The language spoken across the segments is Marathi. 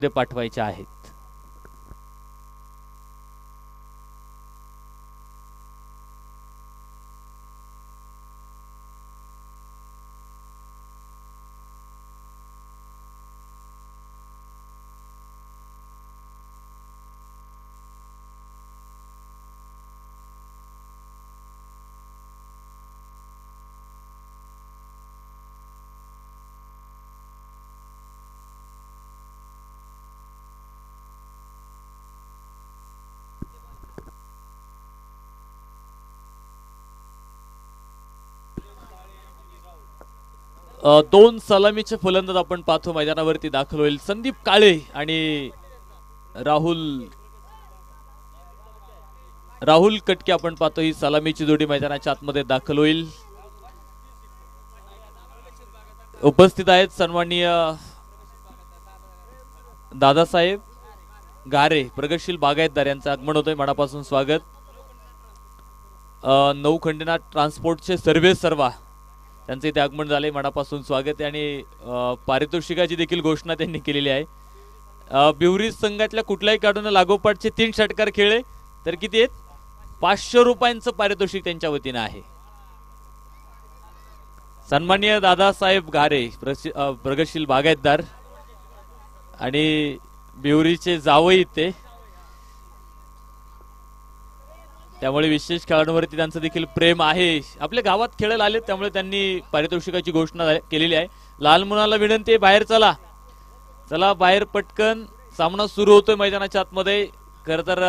ते पाठवायचे आहेत. दोन सलामीचे फलंदाज आपण पाहतो मैदानावरती दाखल होईल. संदीप काळे आणि राहुल राहुल कटके आपण पाहतो ही सलामीची जोडी मैदानाच्या आतमध्ये दाखल होईल. उपस्थित आहेत सन्माननीय दादासाहेब गारे प्रगतशील बागायतदार यांचं आगमन होतंय. मनापासून स्वागत. नऊ खंडनाथ ट्रान्सपोर्टचे सर्वे सर्वा त्यांचे इथे आगमन झाले. मनापासून स्वागत. आणि पारितोषिकाची देखील घोषणा त्यांनी केलेली आहे. बिवरी संघातल्या कुठल्याही खेळाडूंना लागोपाठचे 3 षटकार खेळले तर किती आहेत? 500 रुपयांचं पारितोषिक त्यांच्या वतीने आहे. सन्माननीय दादासाहेब घारे प्रगतशील बागायतदार आणि बिवरीचे जावई ते, त्यामुळे विशेष खेळाडूंवरती त्यांचं देखील प्रेम आहे. आपल्या गावात खेळायला आले त्यामुळे त्यांनी पारितोषिकाची घोषणा केलेली आहे. लहान मुलाला विनंती आहे, बाहेर चला चला बाहेर पटकन. सामना सुरू होतोय मैदानाच्या आतमध्ये. खर तर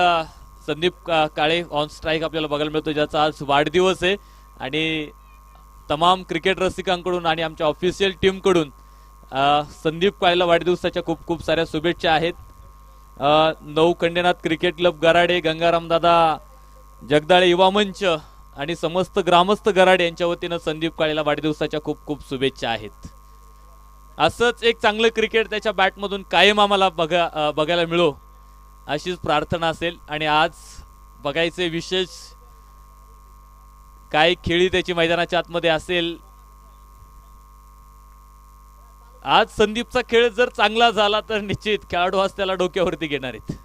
संदीप काळे ऑन स्ट्राईक आपल्याला बघायला मिळतो, ज्याचा आज वाढदिवस आहे. आणि तमाम क्रिकेट रसिकांकडून आणि आमच्या ऑफिशियल टीमकडून संदीप काळेला वाढदिवसाच्या खूप खूप साऱ्या शुभेच्छा आहेत. नऊ खंडेनाथ क्रिकेट क्लब गराडे, गंगाराम दादा जगदाळे युवा मंच आणि समस्त ग्रामस्थ गराडे यांच्या वतीनं संदीप काळेला वाढदिवसाच्या खूप खूप शुभेच्छा आहेत. असंच एक चांगलं क्रिकेट त्याच्या बॅटमधून कायम आम्हाला बघायला मिळो अशीच प्रार्थना असेल. आणि आज बघायचे विशेष काय खेळी त्याची मैदानाच्या आतमध्ये असेल. आज संदीपचा खेळ जर चांगला झाला तर निश्चित खेळाडू आज त्याला डोक्यावरती घेणार आहेत.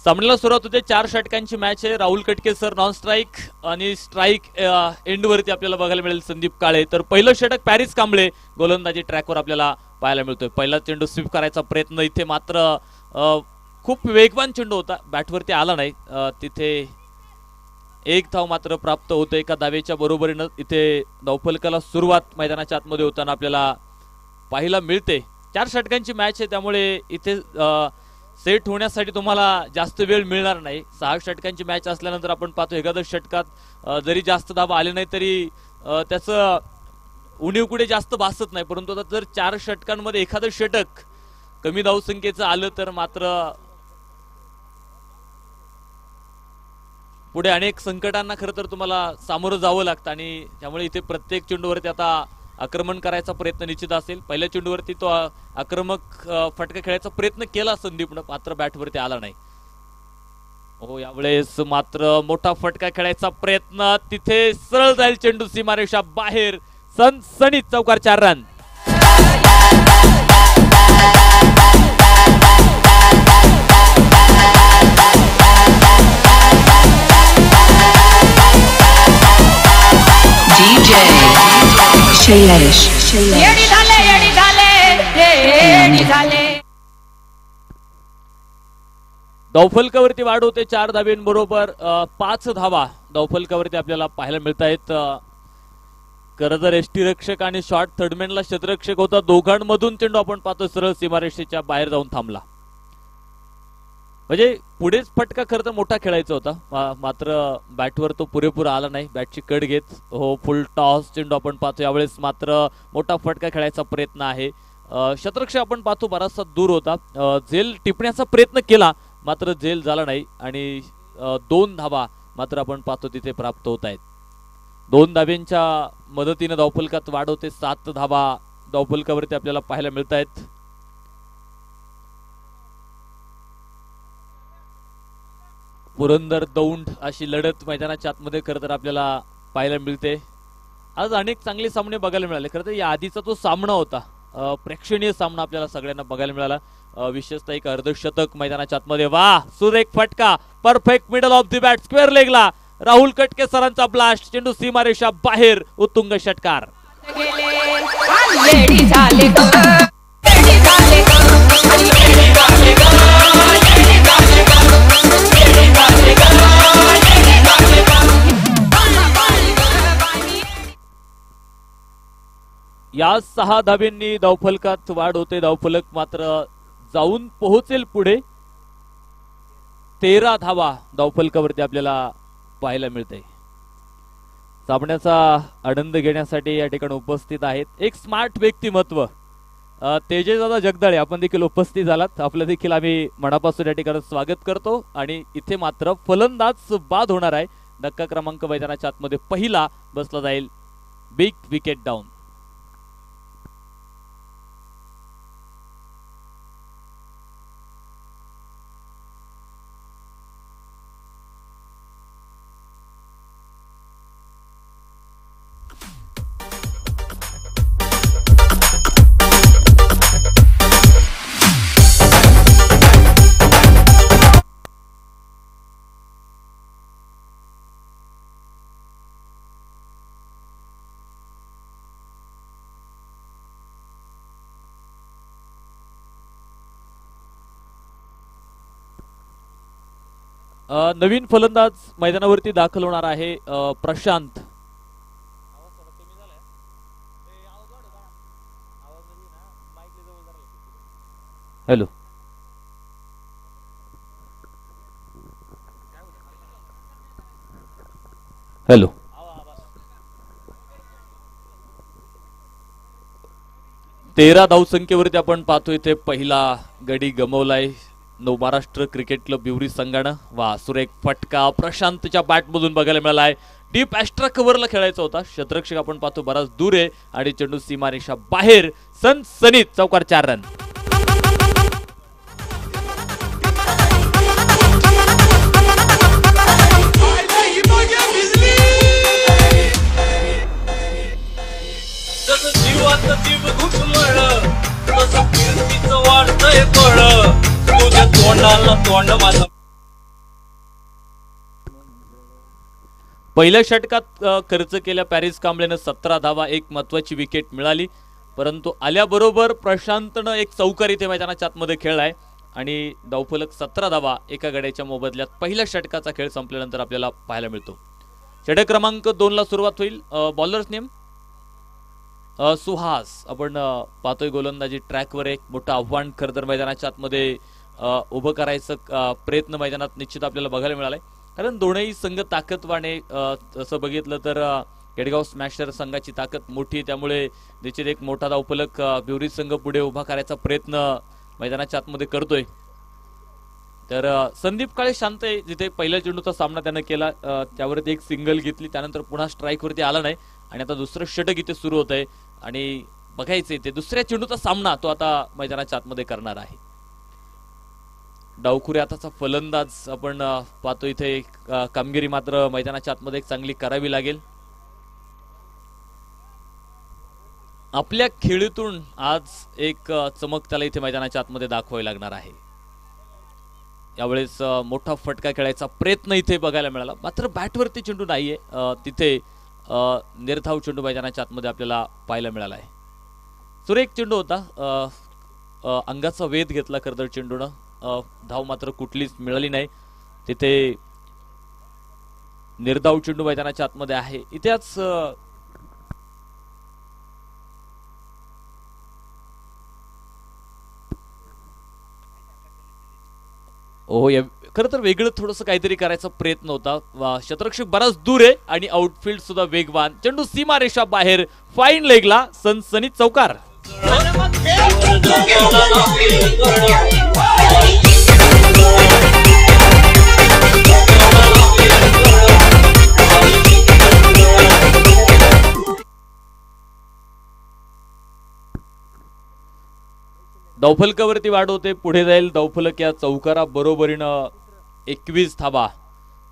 सामन्याला सुरुवात होते. 4 षटकांची मॅच आहे. राहुल कटके सर नॉन स्ट्राईक आणि स्ट्राईक एंड वरती आपल्याला बघायला मिळेल संदीप काळे. तर पहिलं षटक पॅरिस कांबळे गोलंदाजी ट्रॅकवर आपल्याला पाहायला मिळतोय. पहिला चेंडू स्वीप करायचा प्रयत्न इथे मात्र खूप वेगवान चेंडू होता, बॅटवरती आला नाही. तिथे एक धाव मात्र प्राप्त होते. एका धावेच्या बरोबरीनं इथे धावफलकाला सुरुवात मैदानाच्या आतमध्ये होताना आपल्याला पाहायला मिळते. 4 षटकांची मॅच आहे त्यामुळे इथे सेट होण्यासाठी तुम्हाला जास्त वेळ मिळणार नाही. 6 षटकांची मॅच असल्यानंतर आपण पाहतो एखाद्या षटकात जरी जास्त धावा आले नाही तरी त्याचं उणीव कुठे जास्त भासत नाही. परंतु आता जर 4 षटकांमध्ये एखादं षटक कमी धावसंख्येचं आलं तर मात्र पुढे अनेक संकटांना खरं तर तुम्हाला सामोरं जावं लागतं. आणि त्यामुळे इथे प्रत्येक चेंडूवरती आता आक्रमण करायचा प्रयत्न निश्चित असेल. पहिल्या चेंडूवरती तो आक्रमक फटका खेळायचा प्रयत्न केला संदीपनं, मात्र बॅटवरती आला नाही. हो, यावेळेस मात्र मोठा फटका खेळायचा प्रयत्न, तिथे सरळ जाईल चेंडू सीमारेषा बाहेर. सनसनीत चौकार, 4 रन. धावफलकावरती वाढ होते. 4 धाब्यांबरोबर 5 धावा धावफलकावरती आपल्याला पाहायला मिळत आहेत. खरं तर यष्टीरक्षक आणि शॉर्ट थर्डमॅनला क्षेत्ररक्षक होता, दोघांमधून चेंडू आपण पाहतो सरळ सीमारेषेच्या बाहेर जाऊन थांबला. म्हणजे पुढेच फटका खरं तर मोठा खेळायचा होता, मात्र बॅटवर तो पुरेपूर आला नाही. बॅटची कड घेत हो फुल टॉस चेंडू आपण पाहतो. यावेळेस मात्र मोठा फटका खेळायचा प्रयत्न आहे. क्षेत्ररक्षक आपण पाहतो बराचसा दूर होता, झेल टिपण्याचा प्रयत्न केला मात्र झेल झाला नाही. आणि 2 धावा मात्र आपण पाहतो तिथे प्राप्त होत आहेत. 2 धाब्यांच्या मदतीने धावफलकात वाढ होते. 7 धावा धावफलकावरती आपल्याला पाहायला मिळत आहेत. पुरंदर दौंड अशी लढत मैदानाच्या आतमध्ये खरं तर आपल्याला पाहायला मिळते. आज अनेक चांगले सामने बघायला मिळाले. खरं तर या आधीचा तो सामना होता प्रेक्षणीय सामना आपल्याला सगळ्यांना बघायला मिळाला. विशेषतः एक अर्धशतक मैदानाच्या आतमध्ये. वा सुरेख फटका, perfect middle of the bat, square लेगला राहुल कटके सरांचा ब्लास्ट, चेंडू सीमारेषा बाहेर, उत्तुंग षटकार. या 6 धाब्यांनी धावफलकात वाढ होते. धावफलक मात्र जाऊन पोहोचेल पुढे. 13 धावा धावफलकावरती आपल्याला पाहायला मिळते. सामन्याचा आनंद घेण्यासाठी या ठिकाणी उपस्थित आहेत एक स्मार्ट व्यक्तिमत्व, तेजदादा जगदाळे. आपण देखील उपस्थित झालात. आपलं देखील आम्ही मनापासून या ठिकाणी स्वागत करतो. आणि इथे मात्र फलंदाज बाद होणार आहे. धक्का क्रमांक मैदानाच्या आतमध्ये पहिला बसला जाईल. Big wicket down. नवीन फलंदाज मैदानावरती दाखल होणार आहे प्रशांत. Hello, hello. 13 धावसंख्येवरती आपण पाहतोय ते पहिला गडी गमवलाय महाराष्ट्र क्रिकेट क्लब बिवरी संघानं. वा सुरेख फटका प्रशांतच्या बॅटमधून बघायला मिळालाय. डीप एक्स्ट्रा कव्हरला खेळायचा होता. क्षेत्ररक्षक आपण पाहतो बराच दूर आहे आणि चेंडू सीमारेषा बाहेर. सनसनीत चौकार, 4 रन. पहिल्या षटकात खर्च केल्या पॅरिस कांबळेनं 17 धावा, एक महत्वाची विकेट मिळाली. परंतु आल्याबरोबर प्रशांतनं एक चौकार इथे मैदानाच्या आतमध्ये खेळलाय आणि धावफलक 17 धावा एका गड्याच्या मोबदल्यात पहिल्या षटकाचा खेळ संपल्यानंतर आपल्याला पाहायला मिळतो. षटक क्रमांक 2 ला सुरुवात होईल. Bowlers name Suhas. आपण पाहतोय गोलंदाजी ट्रॅकवर एक मोठं आव्हान खरं तर मैदानाच्या आतमध्ये उभं करायचं प्रयत्न मैदानात निश्चित आपल्याला बघायला मिळालाय. कारण दोनही संघ ताकदवाने, असं बघितलं तर केडगाव स्मॅशर संघाची ताकद मोठी आहे. त्यामुळे निश्चित एक मोठा धावफलक बिवरी संघ पुढे उभा करायचा प्रयत्न मैदानाच्या आतमध्ये करतोय. तर संदीप काळे शांत आहे. जिथे पहिल्या चेंडूचा सामना त्यानं केला त्यावरती एक सिंगल घेतली, त्यानंतर पुन्हा स्ट्राईक वरती आला नाही आणि आता दुसरं षटक इथे सुरू होत आहे आणि बघायचंय ते दुसऱ्या चेंडूचा सामना तो आता मैदानाच्या आतमध्ये करणार आहे. डावखुरे आताचा फलंदाज आपण पाहतो. इथे कामगिरी मात्र मैदानाच्या आतमध्ये एक चांगली करावी लागेल. आपल्या खेळीतून आज एक चमक त्याला इथे मैदानाच्या आतमध्ये दाखवावी लागणार आहे. यावेळेस मोठा फटका खेळायचा प्रयत्न इथे बघायला मिळाला, मात्र बॅटवरती चेंडू नाहीये. तिथे निर्धाव चेंडू मैदानाच्या आतमध्ये आपल्याला पाहायला मिळाला आहे. सुरेख चेंडू होता, अंगाचा वेध घेतला खरं तर चेंडूनं. धाव मात्र कुठलीच मिळाली नाही. तिथे निर्धाव चेंडू मैदानाच्या आतमध्ये आहे. इथेच खरं तर वेगळं थोडंसं काहीतरी करायचा प्रयत्न होता. क्षेत्ररक्षक बराच दूर आहे आणि आउटफील्ड सुद्धा वेगवान. चेंडू सीमारेषा बाहेर, फाईन लेगला, सनसनीत चौकार. धावफलकावरती वाढ होते, पुढे जाईल धावफलक. या चौकारा बरोबरीनं 21 धावा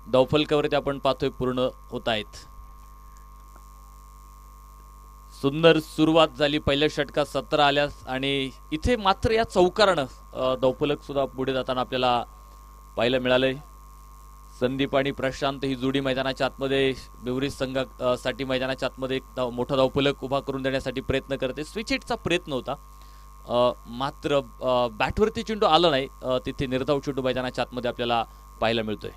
धावफलकावरती आपण पाहतोय पूर्ण होत आहेत. सुंदर सुरुवात झाली, पहिल्या षटकात 17 आल्यास आणि इथे मात्र या चौकारानं धावफलक सुद्धा पुढे जाताना आपल्याला पाहायला मिळालंय. संदीप आणि प्रशांत ही जोडी मैदानाच्या आतमध्ये बेवरी संघासाठी मैदानाच्या आतमध्ये एक मोठा धावफलक उभा करून देण्यासाठी प्रयत्न करते. स्विच हिटचा प्रयत्न होता, मात्र बॅटवरती चेंडू आला नाही. तिथे निर्धाव चेंडू मैदानाच्या आतमध्ये आपल्याला पाहायला मिळतोय.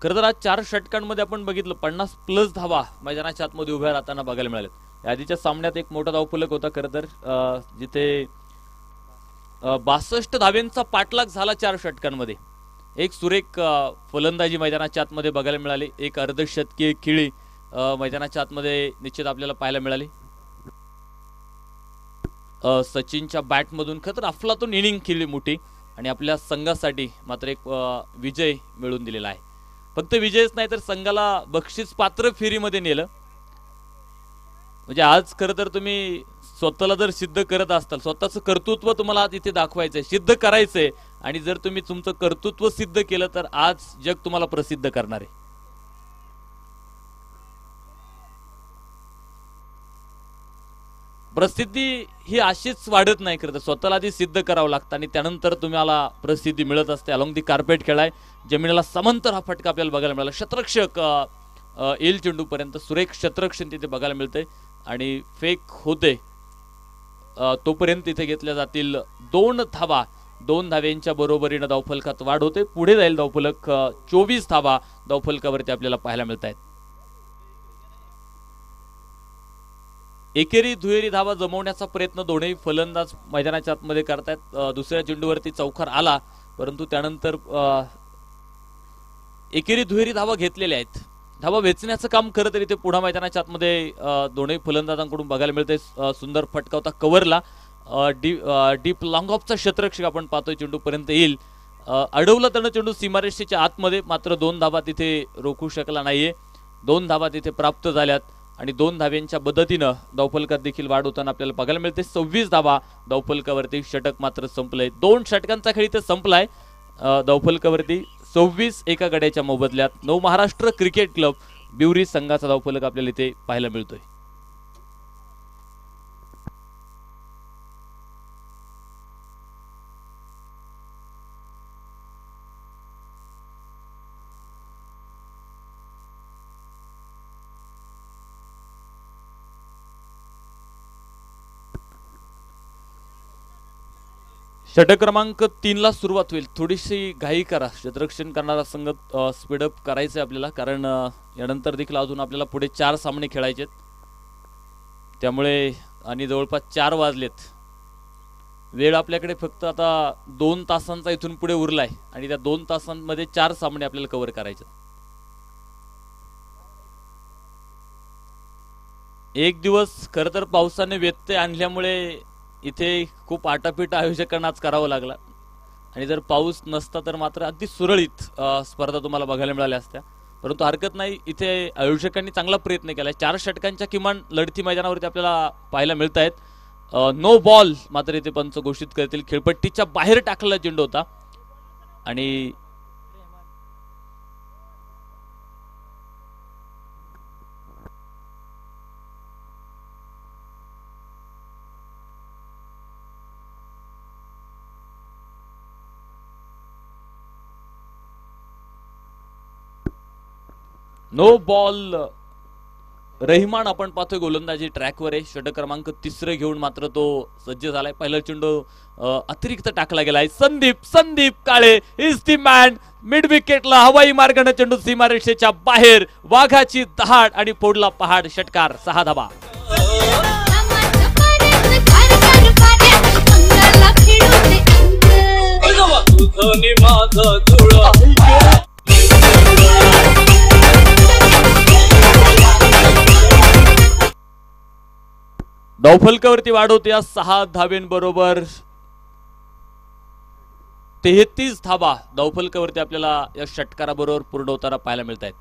खरं तर आज 4 षटकांमध्ये आपण बघितलं 50+ धावा मैदानाच्या आतमध्ये उभ्या राहताना बघायला मिळाल्यात. आधीच्या सामन्यात एक मोठा धावफलक होता खरं तर, जिथे 62 धावेंचा पाठलाग झाला 4 षटकांमध्ये. एक सुरेख फलंदाजी मैदानाच्या आतमध्ये बघायला मिळाली. एक अर्धशतकीय खेळी मैदानाच्या आतमध्ये निश्चित आपल्याला पाहायला मिळाली. सचिनच्या बॅटमधून खरं तर अफलातून इनिंग खेळली मोठी आणि आपल्या संघासाठी मात्र एक विजय मिळवून दिलेला आहे. फक्त विजयच नाही तर संघाला बक्षीस पात्र फेरीमध्ये नेलं. म्हणजे आज खरं तर तुम्ही स्वतःला जर सिद्ध करत असताल, स्वतःचं कर्तृत्व तुम्हाला आज इथे दाखवायचंय, सिद्ध करायचंय, आणि जर तुम्ही तुमचं कर्तृत्व सिद्ध केलं तर आज जग तुम्हाला प्रसिद्ध करणार आहे. प्रसिद्धी ही अशीच वाढत नाही, खरं तर स्वतःला आधी सिद्ध करावं लागतं आणि त्यानंतर तुम्हाला प्रसिद्धी मिळत असते. अलॉंग दी कार्पेट खेळाय, जमिनीला समांतर हा फटका आपल्याला बघायला मिळाला. शतरक्षक एल चेंडू पर्यंत सुरेख शतरक्षण तिथे बघायला मिळतंय आणि फेक होते तोपर्यंत तिथे घेतल्या जातील 2 धावा. 2 धाव्यांच्या बरोबरीनं धावफलकात वाढ होते. पुढे जाईल धावफलक. 24 धावा धावफलकावरती आपल्याला पाहायला मिळत आहेत. एकेरी दुहेरी धावा जमवण्याचा प्रयत्न दोन्ही फलंदाज मैदानाच्या आतमध्ये करतायत. दुसऱ्या चेंडूवरती चौकार आला, परंतु त्यानंतर एकेरी दुहेरी धावा घेतलेल्या आहेत. धावा वेचण्याचं काम खरं तर इथे पुढे मैदानाच्या आतमध्ये दोन्ही फलंदाजांकडून बघायला मिळते. सुंदर फटका होता कव्हरला. डीप लॉंग ऑफचा शतरक्षक आपण पाहतोय चेंडू पर्यंत येईल. अडवला त्यानं चेंडू सीमारेषेच्या आतमध्ये, मात्र 2 धावा तिथे रोखू शकला नाहीये. 2 धावा तिथे प्राप्त झाल्यात आणि 2 धाव्यांच्या मदतीनं धावफलकात देखील वाढ होताना आपल्याला बघायला मिळते. 26 धावा धावफलकावरती. षटक मात्र संपलंय. 2 षटकांचा खेळ इथे संपलाय. धावफलकावरती 26 एका गड्याच्या मोबदल्यात नव महाराष्ट्र क्रिकेट क्लब बिवरी संघाचा धावफलक आपल्याला इथे पाहायला मिळतोय. षटक क्रमांक 3 ला सुरुवात होईल. थोडीशी घाई करा, क्षेत्ररक्षण करणारा संघ स्पीडअप करायचंय आपल्याला, कारण यानंतर देखील अजून आपल्याला पुढे 4 सामने खेळायचे. त्यामुळे आणि जवळपास 4 वाजलेत. वेळ आपल्याकडे फक्त आता 2 तासांचा इथून पुढे उरलाय आणि त्या 2 तासांमध्ये 4 सामने आपल्याला कव्हर करायचे. एक दिवस खरं तर पावसाने व्यत्यय आणल्यामुळे इथे खूप आटापीट आयोजकांना आज करावं लागला आणि जर पाऊस नसता तर मात्र अगदी सुरळीत स्पर्धा तुम्हाला बघायला मिळाल्या असत्या. परंतु हरकत नाही, इथे आयोजकांनी चांगला प्रयत्न केलाय. 4 षटकांच्या किमान लढती मैदानावरती आपल्याला पाहायला मिळत आहेत. नो बॉल मात्र इथे पंच घोषित करतील. खेळपट्टीच्या बाहेर टाकलेला चेंडू होता आणि नो बॉल. रहिमान आपण पाहतोय गोलंदाजी ट्रॅकवर आहे. षटक क्रमांक 3 घेऊन मात्र तो सज्ज झालाय. पहिला चेंडू अतिरिक्त टाकला गेलाय. Sandeep Kale is the man. Mid विकेटला हवाई मार्गाने चेंडू सीमारेषेच्या बाहेर. वाघाची दहाड आणि फोडला पहाड. षटकार. 6 धावा. धावफलकावरती वाढ होते या 6 धावेंबरोबर 33 धावा धावफलकावरती आपल्याला या षटकाराबरोबर पूर्ण होताना पाहायला मिळत आहेत.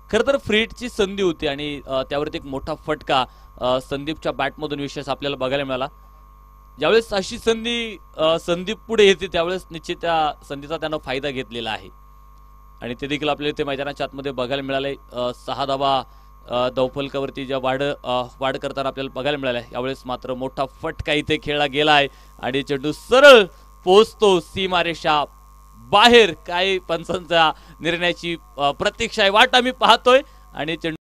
खरं तर फ्रीटची संधी होती आणि त्यावरती एक मोठा फटका संदीपच्या बॅटमधून विशेष आपल्याला बघायला मिळाला. ज्यावेळेस अशी संधी संदीप पुढे येते त्यावेळेस निश्चित त्या संधीचा त्यानं फायदा घेतलेला आहे आणि ते देखील आपल्याला इथे मैदानाच्या आतमध्ये बघायला मिळाले. 6 धावा धावफलकावरती ज्या वाढ करताना आपल्याला बघायला मिळाल्या. यावेळेस मात्र मोठा फटका इथे खेळला गेला आहे आणि चेंडू सरळ पोहोचतो सीमारेषा बाहेर. काय पंचांचा निर्णयाची प्रतीक्षा आहे, वाट आम्ही पाहतोय आणि चेंडू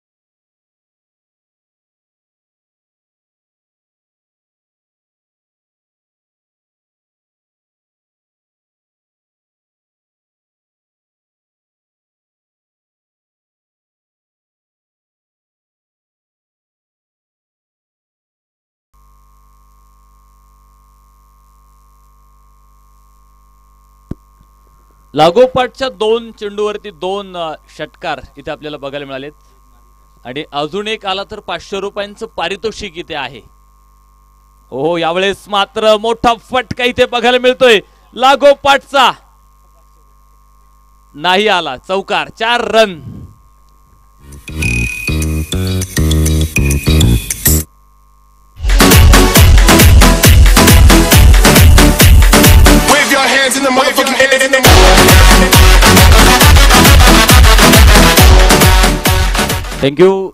लागोपाठच्या 2 चेंडूवरती 2 षटकार इथे आपल्याला बघायला मिळालेत आणि अजून एक आला तर 500 रुपयांचं पारितोषिक इथे आहे. हो, यावेळेस मात्र मोठा फटका इथे बघायला मिळतोय. लागोपाठचा नाही आला, चौकार, 4 रन. थँक्यू.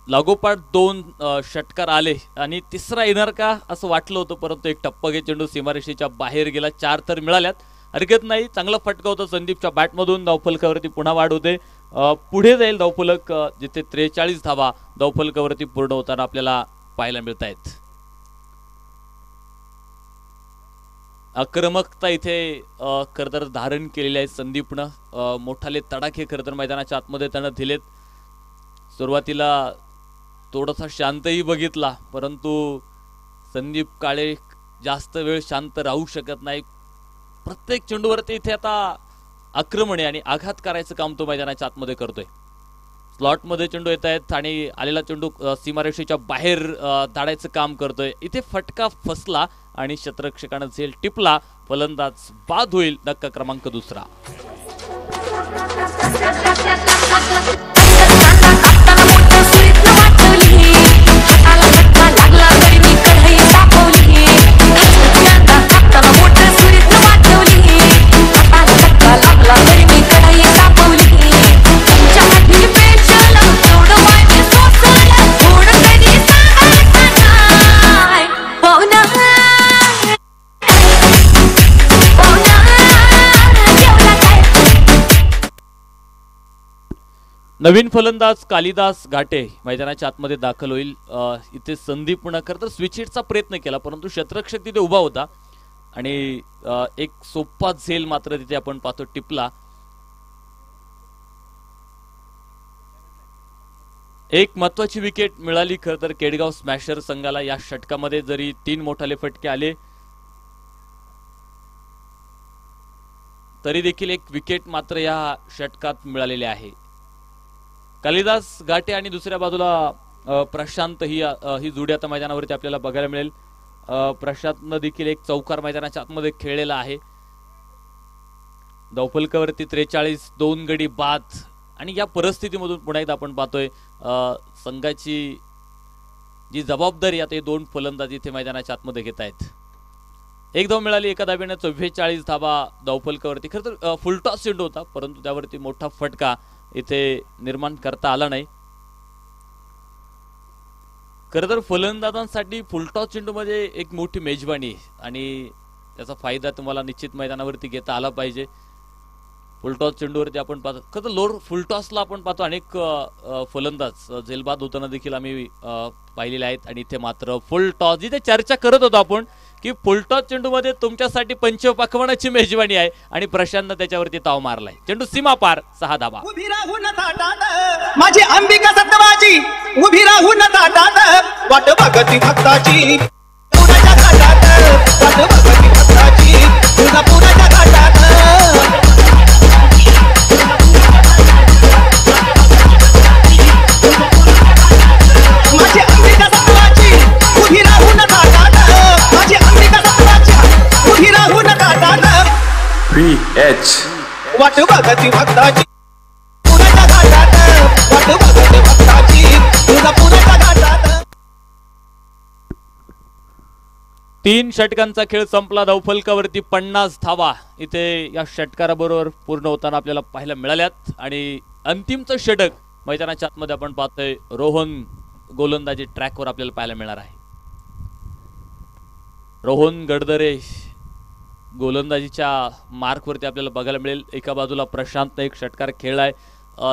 लागोपाठ 2 षटकार आले आणि तिसरा येणार का असं वाटलं होतं, परंतु एक टप्पा चेंडू सीमारेषेच्या बाहेर गेला. 4 तर मिळाल्यात, हरकत नाही. चांगला फटका होता संदीपच्या बॅटमधून. धावफलकावरती पुन्हा वाढ होते, पुढे जाईल धावफलक, जिथे 43 धावा धावफलकावरती पूर्ण होताना आपल्याला पाहायला मिळत आहेत. आक्रमकता इथे खरतर धारण केलेली आहे संदीपनं. मोठाले तडाखे खरतर मैदानाच्या आतमध्ये त्यानं दिलेत. सुरुवातीला थोडासा शांतही बघितला, परंतु संदीप काळे जास्त वेळ शांत राहू शकत नाही. प्रत्येक चेंडूवरती इथे आता आक्रमण आहे आणि आघात करायचं काम तो मैदानाच्या आतमध्ये करतोय. स्लॉटमध्ये चेंडू येत आहेत आणि आलेला चेंडू सीमारेषेच्या बाहेर धाडायचं काम करतोय. इथे फटका फसला आणि क्षेत्ररक्षकानं झेल टिपला. फलंदाज बाद होईल. धक्का क्रमांक 2. नवीन फलंदाज कालिदास घाटे मैदानाच्या आतमध्ये दाखल होईल. इथे संदीपनं खरं तर स्विच हिटचा प्रयत्न केला, परंतु क्षेत्ररक्षक तिथे उभा होता आणि एक सोपा झेल मात्र तिथे आपण पाहतो टिपला. एक महत्वाची विकेट मिळाली खरं तर केडगाव स्मॅशर संघाला. या षटकामध्ये जरी 3 मोठाले फटके आले तरी देखील एक विकेट मात्र या षटकात मिळालेले आहे. कालिदास घाटे आणि दुसऱ्या बाजूला प्रशांत ही जोडी आता मैदानावरती आपल्याला बघायला मिळेल. प्रशांतनं देखील एक चौकार मैदानाच्या आतमध्ये खेळलेला आहे. धावफलकावरती 43, 2 गडी बाद आणि या परिस्थितीमधून पुन्हा एकदा आपण पाहतोय संघाची जी जबाबदारी आता हे 2 फलंदाज इथे मैदानाच्या आतमध्ये घेत आहेत. एक धाव मिळाली एका धावेने. 44 धावा धावफलकावरती. खरं तर फुलटॉस चेंडू होता, परंतु त्यावरती मोठा फटका इथे निर्माण करता आला नाही. खरं तर फलंदाजांसाठी फुलटॉस चेंडू मध्ये एक मोठी मेजबानी आणि त्याचा फायदा तुम्हाला निश्चित मैदानावरती घेता आला पाहिजे. फुलटॉस चेंडूवरती आपण पाहतो, खरं तर लोअर फुलटॉसला आपण पाहतो अनेक फलंदाज झेलबाद होताना देखील आम्ही पाहिलेले आहेत आणि इथे मात्र फुलटॉस, जिथे चर्चा करत होतो आपण की फुलटॉस चेंडू मध्ये तुमच्यासाठी पंचपक्वान्नाची मेजबानी आहे आणि प्रशांतनं त्याच्यावरती ताव मारलाय. चेंडू सीमा पार, 6 धावा. उभी राहून ताटात माझी अंबिका सत्तवाची, उभी राहून ताटात वाट बघती भक्ताची, पुण्याच्या घाटात वाट बघती भक्ताची, तुझा पुण्याच्या घाटात माझी अंबिका सत्तवाची, उभी राहून ताटात माझी अंबिका सत्तवाची, उभी राहून ताटात PH वाट बघती भक्ताची, पुण्याच्या घाटात वाट बघती भक्ताची, तुझा पुण्याच्या घाटात. 3 षटकांचा खेळ संपला. धावफलकावरती 50 धावा इथे या षटकाराबरोबर पूर्ण होताना आपल्याला पाहायला मिळाल्यात आणि अंतिमचं षटक मैदानाच्या आतमध्ये आपण पाहतोय रोहन गोलंदाजी ट्रॅकवर आपल्याला पाहायला मिळणार आहे. रोहन गडदरे गोलंदाजीच्या मार्कवरती आपल्याला बघायला मिळेल. एका बाजूला प्रशांत एक षटकार खेळलाय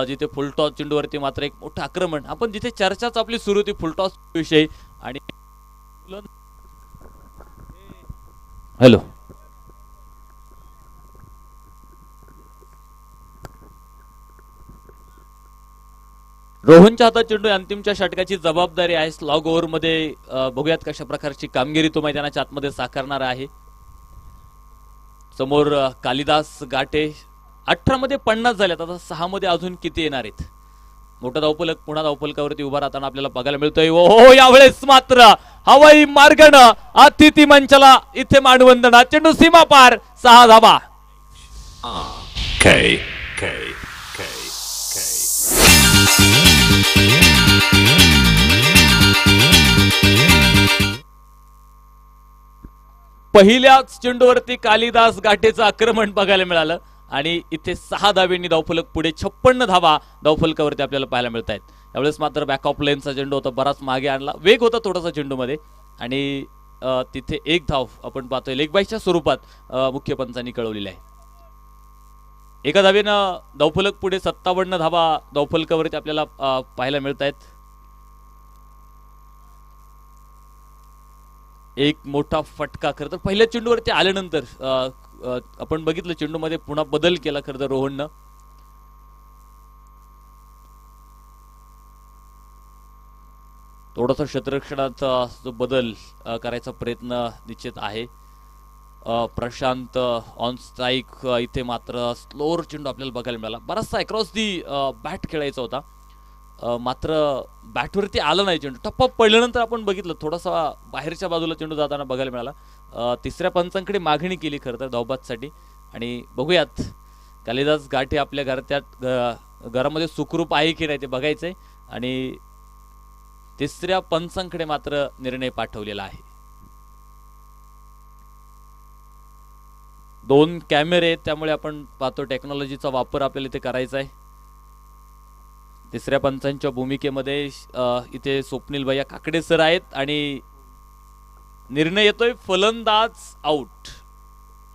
जिथे फुलटॉस चेंडूवरती मात्र एक मोठं आक्रमण. आपण जिथे चर्चाच आपली सुरू होती फुलटॉस विषयी आणि हॅलो रोहनच्या हातात चेंडू अंतिमच्या षटकाची जबाबदारी आहे. स्लॉग ओव्हर मध्ये बघूयात कशा प्रकारची कामगिरी तो मैदानाच्या आतमध्ये साकारणार आहे. समोर कालिदास गाठे 18 मध्ये 50 झाल्यात. आता 6 मध्ये अजून किती येणार आहेत. मोठा धावफलक पुन्हा धावफलकावरती उभा राहताना आपल्याला बघायला मिळतोय. हो यावेळेस मात्र हवाई मार्गानं अतिथी मंचाला इथे मानवंदना. चेंडू सीमा पार 6 धावा. पहिल्याच चेंडूवरती कालिदास गाठेचं आक्रमण बघायला मिळालं आणि इथे 6 धावेंनी धावफलक पुढे 56 धावा धावफलकावरती आपल्याला पाहायला मिळत आहेत. यावेळेस मात्र बॅक ऑफ लेनचा चेंडू होता, बराच मागे आणला, वेग होता थोडासा चेंडूमध्ये आणि तिथे एक धाव आपण पाहतोय लेगबाईच्या स्वरूपात मुख्य पंचांनी कळवलेली आहे. एका धावेनं धावफलक पुढे 57 धावा धावफलकावरती आपल्याला पाहायला मिळत आहेत. एक मोठा फटका खरं तर पहिल्या चेंडूवरती आल्यानंतर आपण बघितलं चेंडूमध्ये पुन्हा बदल केला खरं तर रोहननं. थोडासा क्षेत्ररक्षणाचा जो बदल करायचा प्रयत्न निश्चित आहे. Prashant on strike. इथे मात्र स्लोअर चेंडू आपल्याला बघायला मिळाला. बराचसा अक्रॉस दी बॅट खेळायचा होता मात्र बॅटवरती आला नाही चेंडू. टप्पा पडल्यानंतर आपण बघितलं थोडासा बाहेरच्या बाजूला चेंडू जाताना बघायला मिळाला. तिसऱ्या पंचांकडे मागणी केली खरं तर धावबादसाठी आणि बघूयात कालिदास गाठे आपल्या घरामध्ये सुखरूप आहे की नाही ते बघायचंय आणि तिसऱ्या पंचांकडे मात्र निर्णय पाठवलेला आहे. 2 कॅमेरे आहेत त्यामुळे आपण पाहतो टेक्नॉलॉजीचा वापर आपल्याला इथे करायचा आहे. तिसऱ्या पंचांच्या भूमिकेमध्ये इथे स्वप्नील भैया काकडे सर आहेत आणि निर्णय येतोय फलंदाज आउट.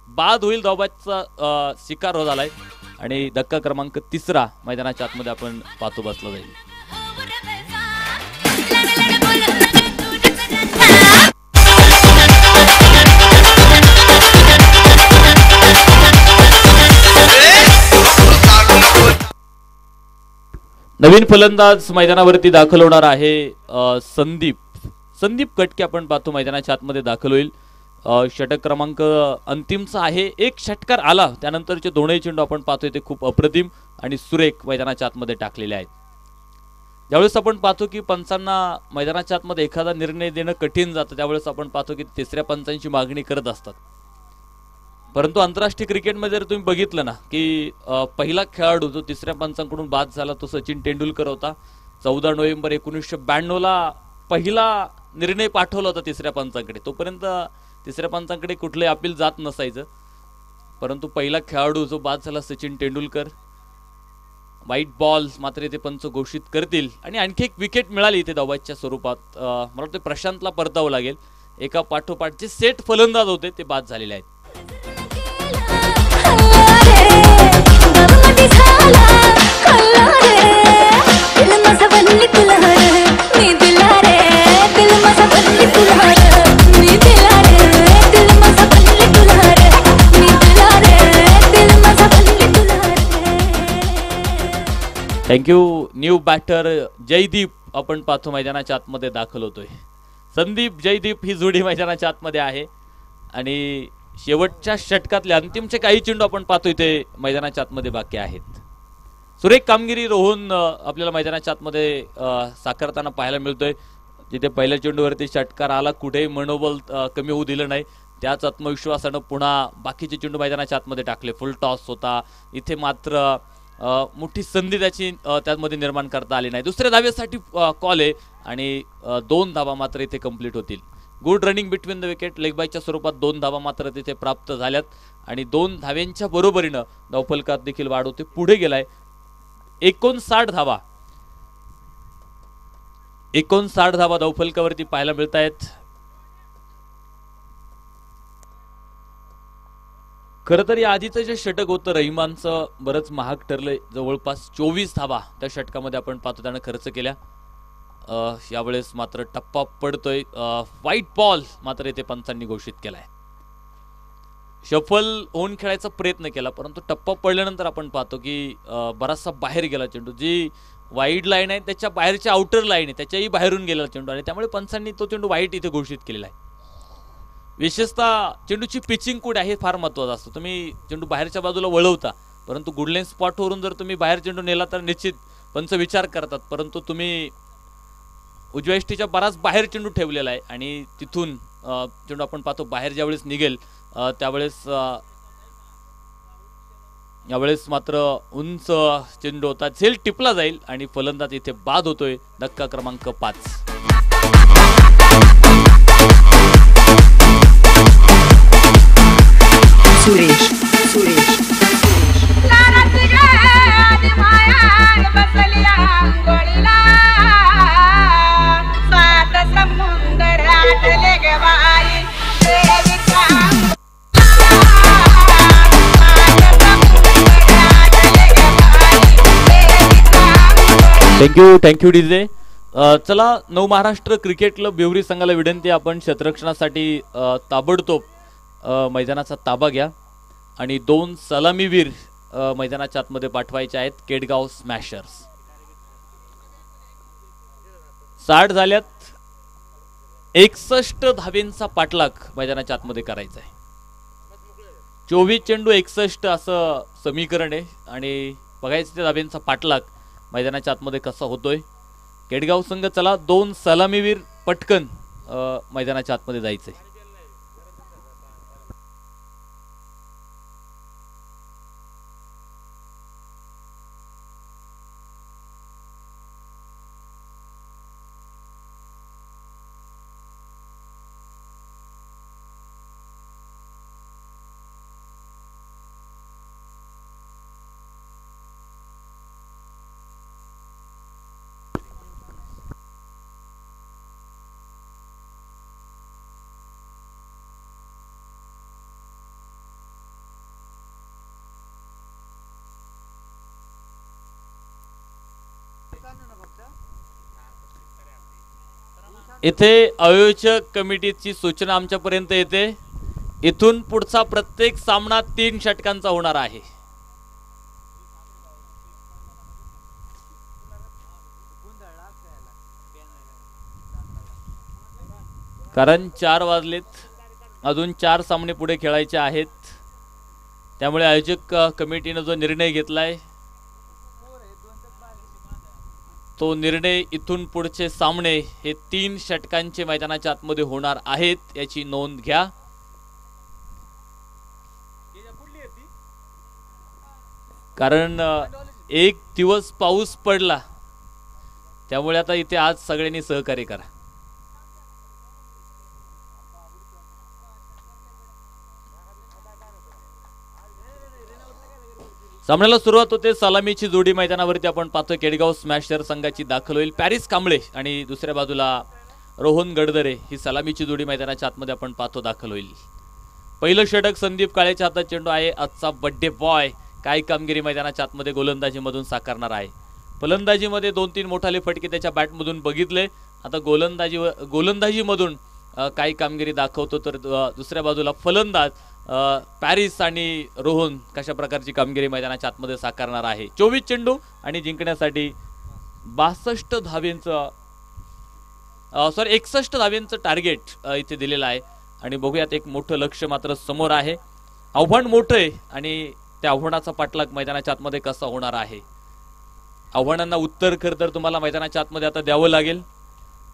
बाद होईल धावबादचा शिकार झालाय आणि धक्का क्रमांक 3 मैदानाच्या आतमध्ये आपण पाहतो बसला जाईल. नवीन फलंदाज मैदानावरती दाखल होणार आहे संदीप कटके आपण पाहतो मैदानाच्या आतमध्ये दाखल होईल. षटक क्रमांक अंतिमचा आहे. एक षटकार आला त्यानंतरचे दोनही चेंडू आपण पाहतोय ते खूप अप्रतिम आणि सुरेख मैदानाच्या आतमध्ये टाकलेले आहेत. ज्यावेळेस आपण पाहतो की पंचांना मैदानाच्या आतमध्ये एखादा निर्णय देणं कठीण जातं त्यावेळेस आपण पाहतो की तिसऱ्या पंचांची मागणी करत असतात. परंतु आंतरराष्ट्रीय क्रिकेटमध्ये जर तुम्ही बघितलं ना की पहिला खेळाडू जो तिसऱ्या पंचांकडून बाद झाला तो सचिन तेंडुलकर होता. 14 नोव्हेंबर 1992 पहिला निर्णय पाठवला होता तिसऱ्या पंचांकडे. तोपर्यंत तिसऱ्या पंचांकडे कुठलंही अपील जात नसायचं. परंतु पहिला खेळाडू जो बाद झाला सचिन तेंडुलकर. व्हाईट बॉल मात्र इथे पंच घोषित करतील आणि आणखी एक विकेट मिळाली इथे धावबादच्या स्वरूपात. मला वाटतं प्रशांतला परतावं लागेल. एका पाठोपाठ जे सेट फलंदाज होते ते बाद झालेले आहेत. थँक्यू. न्यू बॅटर जयदीप आपण पाहतो मैदानाच्या आतमध्ये दाखल होतोय. संदीप जयदीप ही जोडी मैदानाच्या आतमध्ये आहे आणि शेवटच्या षटकातले अंतिमचे काही चेंडू आपण पाहतो इथे मैदानाच्या आतमध्ये बाकी आहेत. सुरेख कामगिरी रोहन आपल्याला मैदानाच्या आतमध्ये साकारताना पाहायला मिळतोय. जिथे पहिल्या चेंडूवरती षटकार आला कुठेही मनोबल कमी होऊ दिलं नाही. त्याच आत्मविश्वासानं पुन्हा बाकीचे चेंडू मैदानाच्या आतमध्ये टाकले. फुल टॉस होता इथे मात्र मोठी संधी त्यामध्ये निर्माण करता आली नाही. दुसऱ्या धावेसाठी कॉल आहे आणि 2 धावा मात्र इथे कंप्लीट होतील. Good running between the wicket. लेगबाईच्या स्वरूपात 2 धावा मात्र तिथे प्राप्त झाल्यात आणि 2 धाव्यांच्या बरोबरीनं धावफलकात देखील वाढ होते. पुढे गेलाय 59 धावा 59 धावा धावफलकावरती पाहायला मिळत आहेत. खरं तर या आधीचं जे षटक होतं रहिमानचं बरंच महाग ठरलंय. जवळपास 24 धावा त्या षटकामध्ये आपण पाहतो त्यानं खर्च केल्या. यावेळेस मात्र टप्पा पडतोय. व्हाईट बॉल मात्र इथे पंचांनी घोषित केलाय. शफल होऊन खेळायचा प्रयत्न केला परंतु टप्पा पडल्यानंतर आपण पाहतो की बराचसा बाहेर गेला चेंडू. जी वाईड लाईन आहे त्याच्या बाहेरच्या आउटर लाईन आहे त्याच्याही बाहेरून गेला चेंडू आणि त्यामुळे पंचांनी तो चेंडू वाईट इथे घोषित केलेला आहे. विशेषतः चेंडूची पिचिंग कुठे आहे हे फार महत्त्वाचं असतं. तुम्ही चेंडू बाहेरच्या बाजूला वळवता परंतु गुडलेन स्पॉटवरून जर तुम्ही बाहेर चेंडू नेला तर निश्चित पंच विचार करतात. परंतु तुम्ही उजव्या इष्टीच्या बराच बाहेर चेंडू ठेवलेला आहे आणि तिथून चेंडू आपण पाहतो बाहेर ज्यावेळेस निघेल यावेळेस मात्र उंच चेंडू होता. झेल टिपला जाईल आणि फलंदाज इथे बाद होतोय. धक्का क्रमांक 5. Suresh thank you DJ. चला नव महाराष्ट्र क्रिकेट क्लब बेवरी संघाला विनंती आपण क्षेत्ररक्षणासाठी ताबडतोब मैदानाचा ताबा घ्या आणि 2 सलामीवीर मैदानाच्या आतमध्ये पाठवायचे आहेत. केडगाव स्मॅशर्स 60 झाल्यात. 61 धावेंचा पाठलाग मैदानाच्या आतमध्ये करायचा आहे. 24 चेंडू 61 असं समीकरण आहे आणि बघायचं त्या धावेंचा पाठलाग मैदानाच्या आतमध्ये कसा होतोय. केडगाव संघ चला 2 सलामीवीर पटकन मैदानाच्या आतमध्ये जायचंय. इथे आयोजक कमिटीची सूचना आमच्यापर्यंत येते. इथून पुढचा प्रत्येक सामना 3 षटकांचा होणार आहे. कारण 4 वाजलेत. अजून 4 सामने पुढे खेळायचे आहेत. त्यामुळे आयोजक कमिटीने जो निर्णय घेतलाय तो निर्णय इथून पुढचे सामने हे 3 षटकांचे मैदानाच्या आतमध्ये होणार आहेत याची नोंद घ्या. कारण एक दिवस पाऊस पडला त्यामुळे आता इथे आज सगळ्यांनी सहकार्य करा. सामन्याला सुरुवात होते. सलामीची जोडी मैदानावरती आपण पाहतोय. केडगाव स्मॅशर संघाची दाखल होईल. पॅरिस कांबळे आणि दुसऱ्या बाजूला रोहन गडदरे ही सलामीची जोडी मैदानाच्या आतमध्ये आपण पाहतो दाखल होईल. पहिलं षटक संदीप काळेच्या हातात चेंडू आहे. आजचा बड्डे बॉय काय कामगिरी मैदानाच्या आतमध्ये गोलंदाजीमधून साकारणार आहे. फलंदाजीमध्ये 2-3 मोठाले फटके त्याच्या बॅटमधून बघितले. आता गोलंदाजीमधून काही कामगिरी दाखवतो तर दुसऱ्या बाजूला फलंदाज पॅरिस आणि रोहन कशा प्रकारची कामगिरी मैदानाच्या आतमध्ये साकारणार आहे. 24 चेंडू आणि जिंकण्यासाठी 62 धावेंचं 61 धावेंचं टार्गेट इथे दिलेलं आहे आणि बघूयात एक मोठं लक्ष मात्र समोर आहे. आव्हान मोठं आहे आणि त्या आव्हानाचा पाठलाग मैदानाच्या आतमध्ये कसा होणार आहे. आव्हानांना उत्तर खरं तर तुम्हाला मैदानाच्या आतमध्ये आता द्यावं लागेल.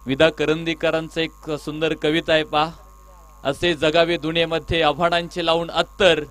विदा करंदीकरांचं एक सुंदर कविता आहे पहा. असे जगावे दुनियेमध्ये आव्हानांचे लावून अत्तर,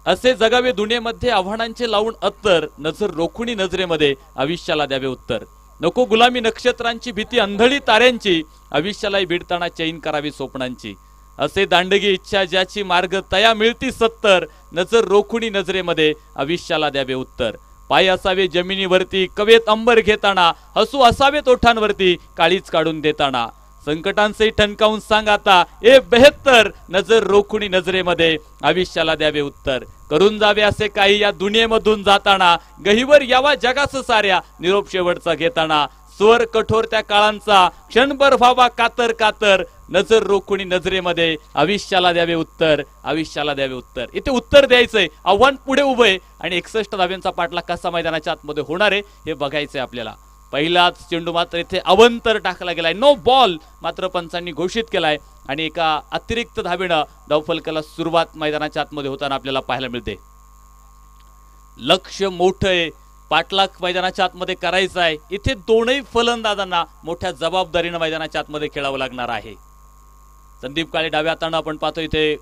असे जगावे दुनियेमध्ये आव्हानांचे लावून अत्तर, नजर रोखुनी नजरेमध्ये आयुष्याला द्यावे उत्तर. नको गुलामी नक्षत्रांची भीती अंधळी ताऱ्यांची, आयुष्यालाही भिडताना चैन करावी स्वप्नांची. असे दांडगी इच्छा ज्याची मार्ग तया मिळती 70, नजर रोखुनी नजरेमध्ये आयुष्याला द्यावे उत्तर. पाय असावे जमिनीवरती, कवेत अंबर घेताना, हसू असावे ओठांवरती, काळीच काढून देताना. संकटांचे ठणकावून सांग आता, ए बेहत्तर, नजर रोखुनी नजरेमध्ये आयुष्याला द्यावे उत्तर. करून जावे असे काही या दुनियेमधून जाताना, गहीवर यावा जगास साऱ्या निरोप शेवटचा घेताना. स्वर कठोर त्या काळांचा, क्षणभर व्हावा कातर कातर, नजर रोखुनी नजरेमध्ये आयुष्याला द्यावे उत्तर, आयुष्याला द्यावे उत्तर. इथे उत्तर द्यायचंय, आव्हान पुढे उभे आणि 61 धाव्यांचा पाठला कसा मैदानाच्या आतमध्ये होणार आहे हे बघायचंय आपल्याला. पहिलाच चेंडू मात्र इथे अवंतर टाकला गेलाय, नो बॉल मात्र पंचांनी घोषित केलाय आणि एका अतिरिक्त धावेनं धावफलकाला सुरुवात मैदानाच्या आतमध्ये होताना आपल्याला पाहायला मिळते. लक्ष मोठं आहे, पाठलाग मैदानाच्या आतमध्ये करायचा आहे. इथे दोनही फलंदाजांना मोठ्या जबाबदारीनं मैदानाच्या आतमध्ये खेळावं लागणार आहे. संदीप काळे डाव्या हातानं आपण पाहतो इथे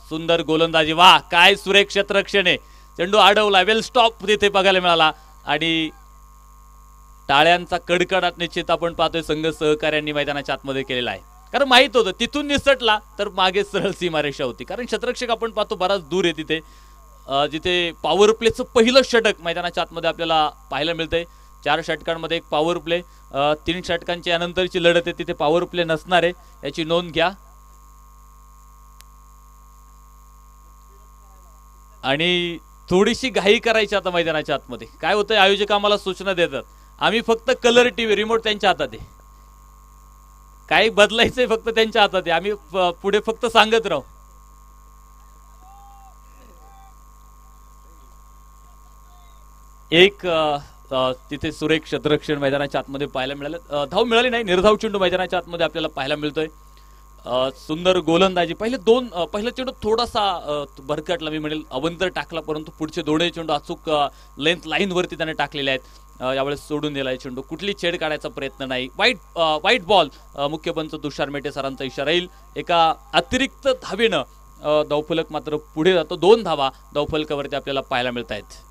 सुंदर गोलंदाजी, वा काय सुरेख क्षेत्ररक्षण आहे. चेंडू अडवला, वेल स्टॉप तिथे बघायला मिळाला आणि टाळ्यांचा कडकडाट निश्चित आपण पाहतोय संघ सहकार्यांनी मैदानाच्या आतमध्ये केलेला आहे. कारण माहित होतं तिथून निसटला तर मागे सरळ सीमारेषा होती. कारण क्षेत्ररक्षक आपण पाहतो बराच दूर आहे तिथे, जिथे पॉवर प्लेचं पहिलं षटक मैदानाच्या आतमध्ये आपल्याला पाहायला मिळतंय. 4 षटकांमध्ये एक पॉवर प्ले, 3 षटकांची यानंतरची लढत आहे तिथे पॉवर प्ले नसणार आहे, याची नोंद घ्या. आणि थोडीशी घाई करायची आता मैदानाच्या आतमध्ये. काय होतंय, आयोजक आम्हाला सूचना देतात, आम्ही फक्त कलर टीव्ही रिमोट त्यांच्या हातात आहे, काही बदलायचंय फक्त त्यांच्या हातात आहे, आम्ही पुढे फक्त सांगत राहू. एक तिथे सुरेख क्षेत्ररक्षण मैदानाच्या आतमध्ये पाहायला मिळालं. धाव मिळाली नाही, निर्धाव चेंडू मैदानाच्या आतमध्ये आपल्याला पाहायला मिळतोय. सुंदर गोलंदाजी, पहिला चेंडू थोडासा भरकटला, मी म्हणेल अवंतर टाकला, परंतु पुढचे दोन्ही चेंडू अचूक लेंथ लाईन वरती त्याने टाकलेले आहेत. यावेळेस सोडून दिलाय चेंडू, कुठली छेड काढायचा प्रयत्न नाही. वाईट बॉल, मुख्य पंच तुषार मेटे सरांचा इशारा येईल. एका अतिरिक्त धावेनं धावफलक मात्र पुढे जातो. 2 धावा धावफलकावरती आपल्याला पाहायला मिळत आहेत.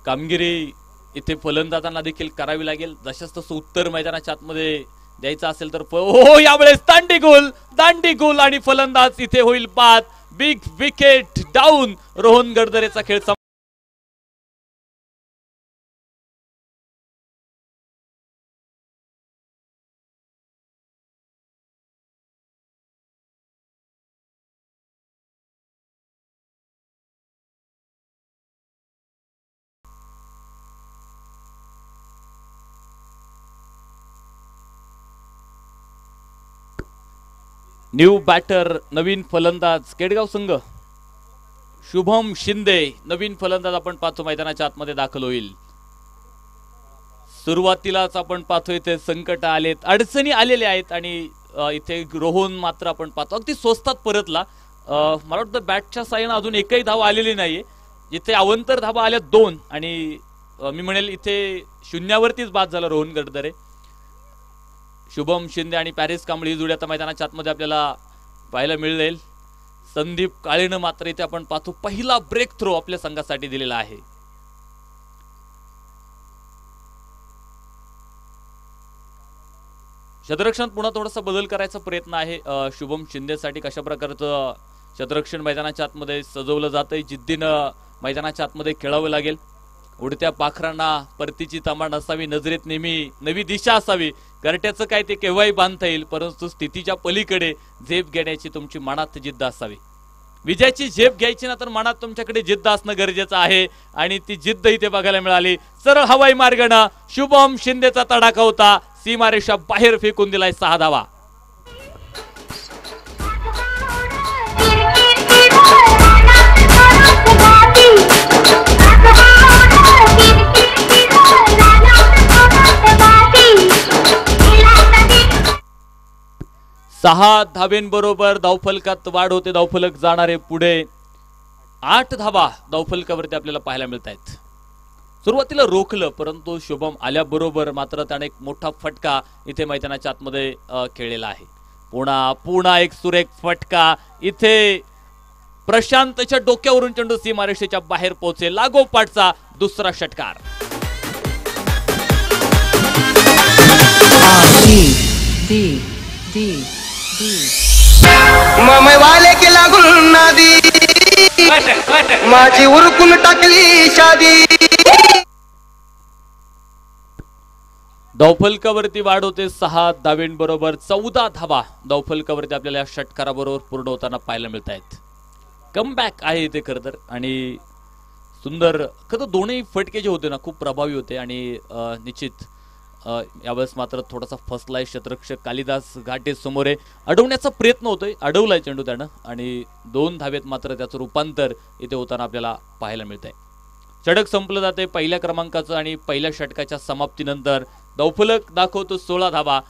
कामगिरी इथे फलंदाजांना देखील करावी लागेल. जशास तसं उत्तर मैदानाच्या आतमध्ये द्यायचं असेल तर यावेळेस दांडी गोल आणि फलंदाज इथे होईल बाद. Big wicket down. रोहन गडदरेचा खेळ न्यू बॅटर, नवीन फलंदाज केडगाव संघ, शुभम शिंदे नवीन फलंदाज आपण पाहतो मैदानाच्या आतमध्ये दाखल होईल. सुरुवातीलाच आपण पाहतोय इथे संकट आलेत, अडचणी आलेल्या आहेत आणि इथे रोहन मात्र आपण पाहतो अगदी स्वस्तात परतला. मला वाटतं बॅटच्या साह्यानं अजून एकही धाव आलेली नाहीये. इथे अवंतर धावा आल्या 2 आणि मी म्हणेल इथे शून्यावरतीच बाद झाला रोहन गडदरे. शुभम शिंदे आणि पॅरिस कांबळे ही जोडी आता मैदानाच्या आतमध्ये आपल्याला पाहायला मिळेल. संदीप काळेनं मात्र इथे आपण पाहतो पहिला ब्रेक थ्रो आपल्या संघासाठी दिलेला आहे. क्षेत्ररक्षण पुन्हा थोडासा बदल करायचा प्रयत्न आहे शुभम शिंदेसाठी. कशा प्रकारचं क्षेत्ररक्षण मैदानाच्या आतमध्ये सजवलं जातंय, जिद्दीनं मैदानाच्या आतमध्ये खेळावं लागेल. उडत्या पाखरांना परतीची तमा नसावी, नजरेत नेहमी नवी दिशा असावी. घरट्याचं काय ते केव्हाही बांधता येईल, परंतु स्थितीच्या पलीकडे झेप घेण्याची तुमची मनात जिद्द असावी. विजयाची झेप घ्यायची ना तर मनात तुमच्याकडे जिद्द असणं गरजेचं आहे आणि ती जिद्द इथे बघायला मिळाली. सरळ हवाई मार्गानं शुभम शिंदेचा तडाखा होता, सीमारेषा बाहेर फेकून दिलाय 6 धावा. सहा धावेंबरोबर धावफलकात वाढ होते. धावफलक जाणारे पुढे 8 धावा धावफलकावरती आपल्याला पाहायला मिळत आहेत. सुरुवातीला रोखलं, परंतु शुभम आल्याबरोबर मात्र त्याने एक मोठा फटका इथे मैदानाच्या आतमध्ये खेळलेला आहे. पुन्हा एक सुरेख फटका इथे प्रशांतच्या डोक्यावरून चेंडू सीमारेषेच्या बाहेर पोहोचेल. लागोपाठचा दुसरा षटकार. ममै वाले के लागून नदी माझी उरकून टाकली शादी. धावफलकावरती वाढ होते 6 धावेंबरोबर 14 धावा धावफलकावरती आपल्याला या षटकाराबरोबर पूर्ण होताना पाहायला मिळत आहेत. कमबॅक आहे इथे खरं तर आणि सुंदर खरं दोन्ही फटके जे होते ना खूप प्रभावी होते आणि निश्चित यावेळेस मात्र थोडासा फसलाय क्षेत्ररक्षक कालिदास घाटे समोर अडवण्याचा प्रयत्न होतोय, अडवलाय चेंडू त्यानं आणि 2 धावेत मात्र त्याचं रूपांतर इथे होताना आपल्याला पाहायला मिळत आहे. षटक संपलं जाते पहिल्या क्रमांकाचं आणि पहिल्या षटकाच्या समाप्तीनंतर धावफलक दाखवतो 16 धावा.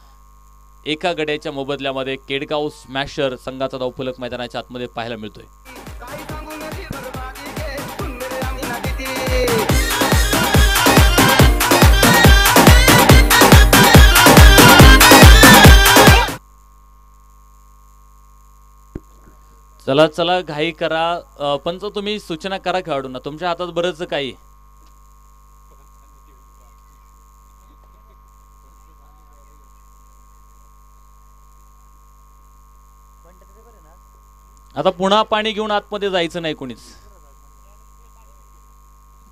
एका गड्याच्या मोबदल्यामध्ये केडगाव स्मॅशर संघाचा धावफलक मैदानाच्या आतमध्ये पाहायला मिळतोय. चला चला घाई करा पंच, तुम्ही सूचना करा खेळाडूंना, तुमच्या हातात बरंच काही. आता पुन्हा पाणी घेऊन आतमध्ये जायचं नाही कोणीच.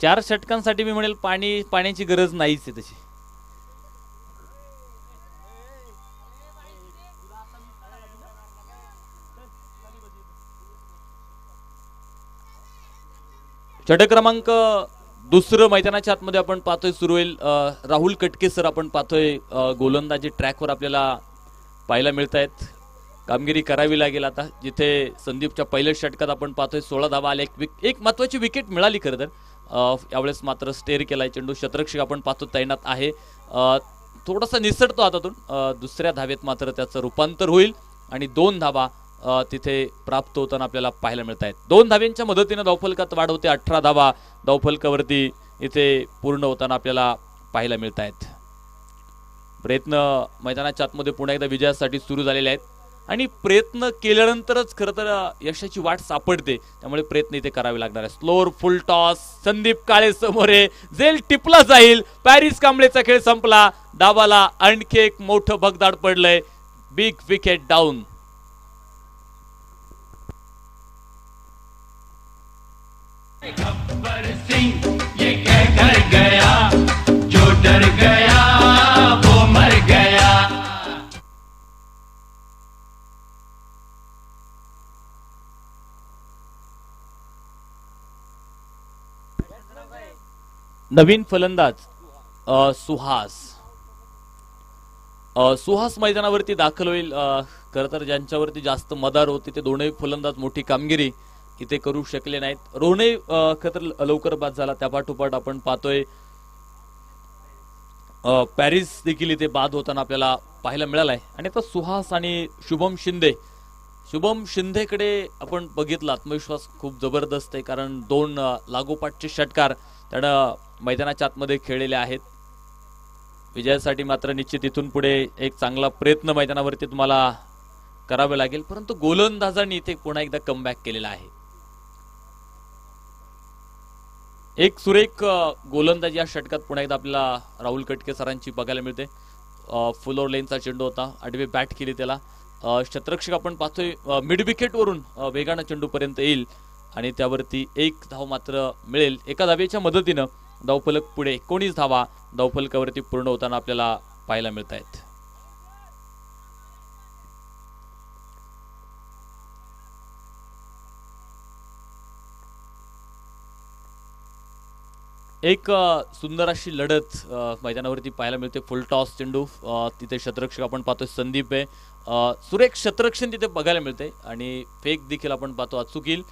4 षटकांसाठी मी म्हणेल पाण्याची गरज नाहीच आहे तशी. षटक क्रमांक दुसरं मैदानाच्या आतमध्ये आपण पाहतोय सुरू होईल. राहुल कटके सर आपण पाहतोय गोलंदाजी ट्रॅकवर आपल्याला पाहायला मिळत आहेत. कामगिरी करावी लागेल आता, जिथे संदीपच्या पहिल्या षटकात आपण पाहतोय 16 धावा आल्या, एक महत्वाची विकेट मिळाली खरं तर. यावेळेस मात्र स्टेअर केलाय चेंडू, क्षेत्ररक्षक आपण पाहतो तैनात आहे, थोडासा निसटतो हातातून. दुसऱ्या धावेत मात्र त्याचं रूपांतर होईल आणि 2 धावा तिथे प्राप्त होताना आपल्याला पाहायला मिळत आहेत. 2 धाव्यांच्या मदतीने धावफलकात वाढ होते. 18 धावा धावफलकावरती इथे पूर्ण होताना आपल्याला पाहायला मिळत आहेत. प्रयत्न मैदानाच्या आतमध्ये पुन्हा एकदा विजयासाठी सुरू झालेले आहेत आणि प्रयत्न केल्यानंतरच खरं तर यशाची वाट सापडते, त्यामुळे प्रयत्न इथे करावे लागणार आहे. स्लोअर फुल टॉस, संदीप काळे समोरे, जेल टिपला जाईल. पॅरिस कांबळेचा खेळ संपला. डावाला आणखी एक मोठं भगदाड पडलंय. Big wicket down. Gabbar Singh ये कहकर गया, जो डर गया वो मर गया. नवीन फलंदाज सुहास मैदानावरती दाखल होईल. खरं तर ज्यांच्यावरती जास्त मदार होती ते दोन्ही फलंदाज मोठी कामगिरी इथे करू शकले नाहीत. रोहने खतर लवकर बाद झाला, त्यापाठोपाठ आपण पाहतोय पॅरिस देखील इथे बाद होताना आपल्याला पाहायला मिळालाय. आणि आता सुहास आणि शुभम शिंदेकडे आपण बघितलं, आत्मविश्वास खूप जबरदस्त आहे, कारण 2 लागोपाठचे षटकार त्यानं मैदानाच्या आतमध्ये खेळलेले आहेत. विजयासाठी मात्र निश्चित इथून पुढे एक चांगला प्रयत्न मैदानावरती तुम्हाला करावा लागेल, परंतु गोलंदाजांनी इथे पुन्हा एकदा कमबॅक केलेला आहे. एक सुरेख गोलंदाजी या षटकात पुन्हा एकदा आपल्याला राहुल कटके सरांची बघायला मिळते. फुल ओव्हर लेनचा चेंडू होता, आडवी बॅट केली त्याला. क्षेत्ररक्षक आपण पाहतोय मिड विकेट वरून वेगानं चेंडूपर्यंत येईल आणि त्यावरती 1 धाव मात्र मिळेल. एका धावेच्या मदतीनं धावफलक पुढे 19 धावा धावफलकावरती पूर्ण होताना आपल्याला पाहायला मिळत आहेत. एक सुंदर अशी लढत मैदानावरती पाहायला मिळते. फुल टॉस चेंडू, तिथे क्षेत्ररक्षक आपण पाहतोय संदीप आहे. सुरेख क्षेत्ररक्षण तिथे बघायला मिळते आणि फेक देखील आपण पाहतो अचूक येईल.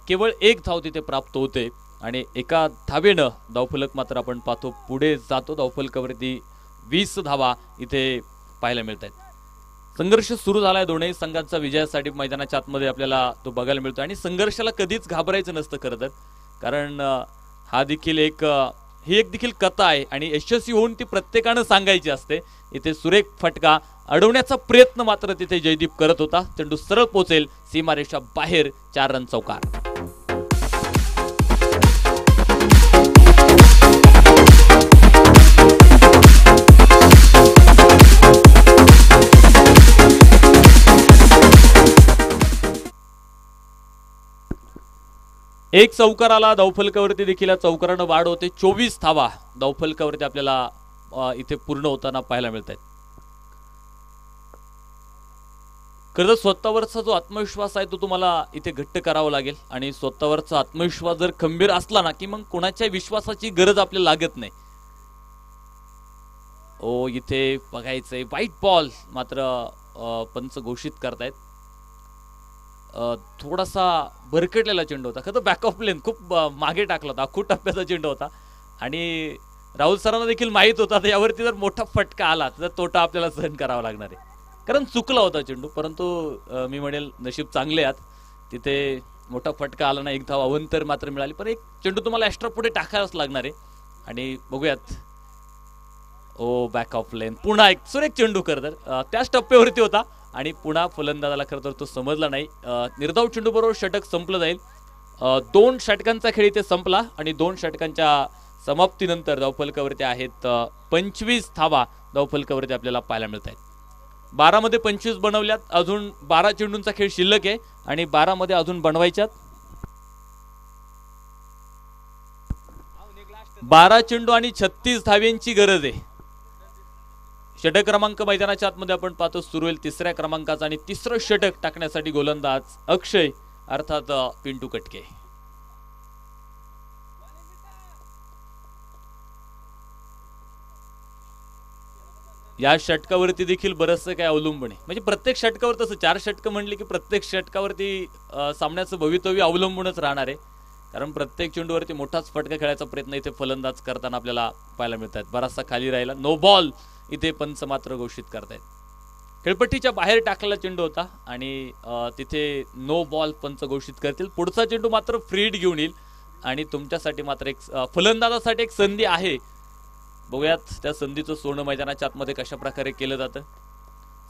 केवळ 1 धाव तिथे प्राप्त होते आणि एका धावेनं धावफलक मात्र आपण पाहतो पुढे जातो. धावफलकावरती 20 धावा इथे पाहायला मिळत आहेत. संघर्ष सुरू झालाय दोन्ही संघांचा विजयासाठी मैदानाच्या आतमध्ये आपल्याला तो बघायला मिळतो आणि संघर्षाला कधीच घाबरायचं नसतं खरं तर, कारण हा देखील ही एक देखील कथा आहे आणि यशस्वी होऊन ती प्रत्येकानं सांगायची असते. इथे सुरेख फटका अडवण्याचा प्रयत्न मात्र तिथे जयदीप करत होता. चेंडू सरळ पोहोचेल सीमारेषा बाहेर, 4 रन चौकार. एक चौकार आला धावफलकावरती देखील या चौकारानं वाढ होते. 24 धावा धावफलकावरती आपल्याला इथे पूर्ण होताना पाहायला मिळत आहेत. खरं स्वतःवरचा जो आत्मविश्वास आहे तो तुम्हाला इथे घट्ट करावा लागेल आणि स्वतःवरचा आत्मविश्वास जर खंबीर असला ना की मग कोणाच्या विश्वासाची गरज आपल्याला लागत नाही. ओ इथे बघायचंय व्हाईट बॉल मात्र पंच घोषित करतायत. थोडासा भरकटलेला चेंडू होता. खरं बॅक ऑफ लेन खूप मागे टाकला होता. आखूड टप्प्याचा चेंडू होता आणि राहुल सरांना देखील माहीत होता यावरती जर मोठा फटका आला तर तोटा आपल्याला सहन करावा लागणार आहे कारण चुकला होता चेंडू. परंतु मी म्हणेल नशीब चांगले आहात तिथे मोठा फटका आला ना. एक धाव अवंतर मात्र मिळाली पण एक चेंडू तुम्हाला एक्स्ट्रा पुढे टाकायलाच लागणार आहे आणि बघूयात. ओ बॅक ऑफ लेन पुन्हा एक सुरेख चेंडू खरं त्याच टप्प्यावरती होता आणि पुन्हा फलंदाजाला खरं तर तो समजला नाही. निर्धाव चेंडू बरोबर षटक संपलं जाईल. 2 षटकांचा खेळ इथे संपला आणि 2 षटकांच्या समाप्तीनंतर धावफलकावरती आहेत 25 धावा धावफलकावरती आपल्याला पाहायला मिळत आहेत. 12 मध्ये 25 बनवल्यात. अजून 12 चेंडूंचा खेळ शिल्लक आहे आणि 12 मध्ये अजून बनवायच्यात. 12 चेंडू आणि 36 धाव्यांची गरज आहे. षटक क्रमांक मैदानाच्या आतमध्ये आपण पाहतो सुरू होईल 3ऱ्या क्रमांकाचा आणि 3रं षटक टाकण्यासाठी गोलंदाज अक्षय अर्थात पिंटू कटके. या षटकावरती देखील बरंचसं काय अवलंबून आहे. म्हणजे प्रत्येक षटकावर तसं 4 षटकं म्हणले की प्रत्येक षटकावरती सामन्याचं भवितव्य अवलंबूनच राहणार आहे कारण प्रत्येक चेंडूवरती मोठाच फटका खेळायचा प्रयत्न इथे फलंदाज करताना आपल्याला पाहायला मिळत आहेत. बराचसा खाली राहिला. नो बॉल इथे पंच मात्र घोषित करतायत. खेळपट्टीच्या बाहेर टाकलेला चेंडू होता आणि तिथे नो बॉल पंच घोषित करतील. पुढचा चेंडू मात्र फ्रीड घेऊन येईल आणि तुमच्यासाठी मात्र एक फलंदाजासाठी एक संधी आहे. बघूयात त्या संधीचं सोनं मैदानाच्या आतमध्ये कशा प्रकारे केलं जातं.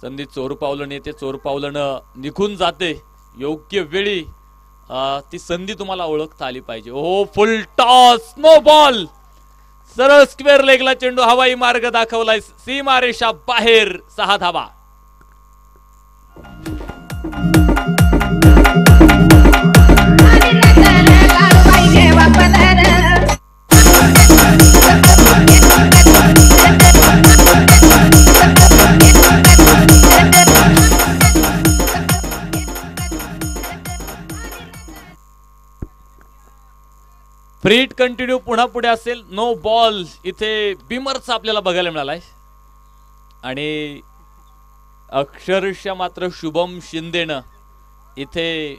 संधी चोर पावलं येते. चोर पावलं निघून जाते योग्य वेळी. ती संधी तुम्हाला ओळखता आली पाहिजे. ओ फुल टॉस नो बॉल सरळ स्क्वेअर लेगला चेंडू हवाई मार्ग दाखवलाय. सीमारेषा बाहेर 6 धावा. फ्रीट कंटिन्यू पुन्हा पुढे असेल. नो बॉल इथे बिमरचा आपल्याला बघायला मिळालाय आणि अक्षरशः मात्र शुभम शिंदेनं इथे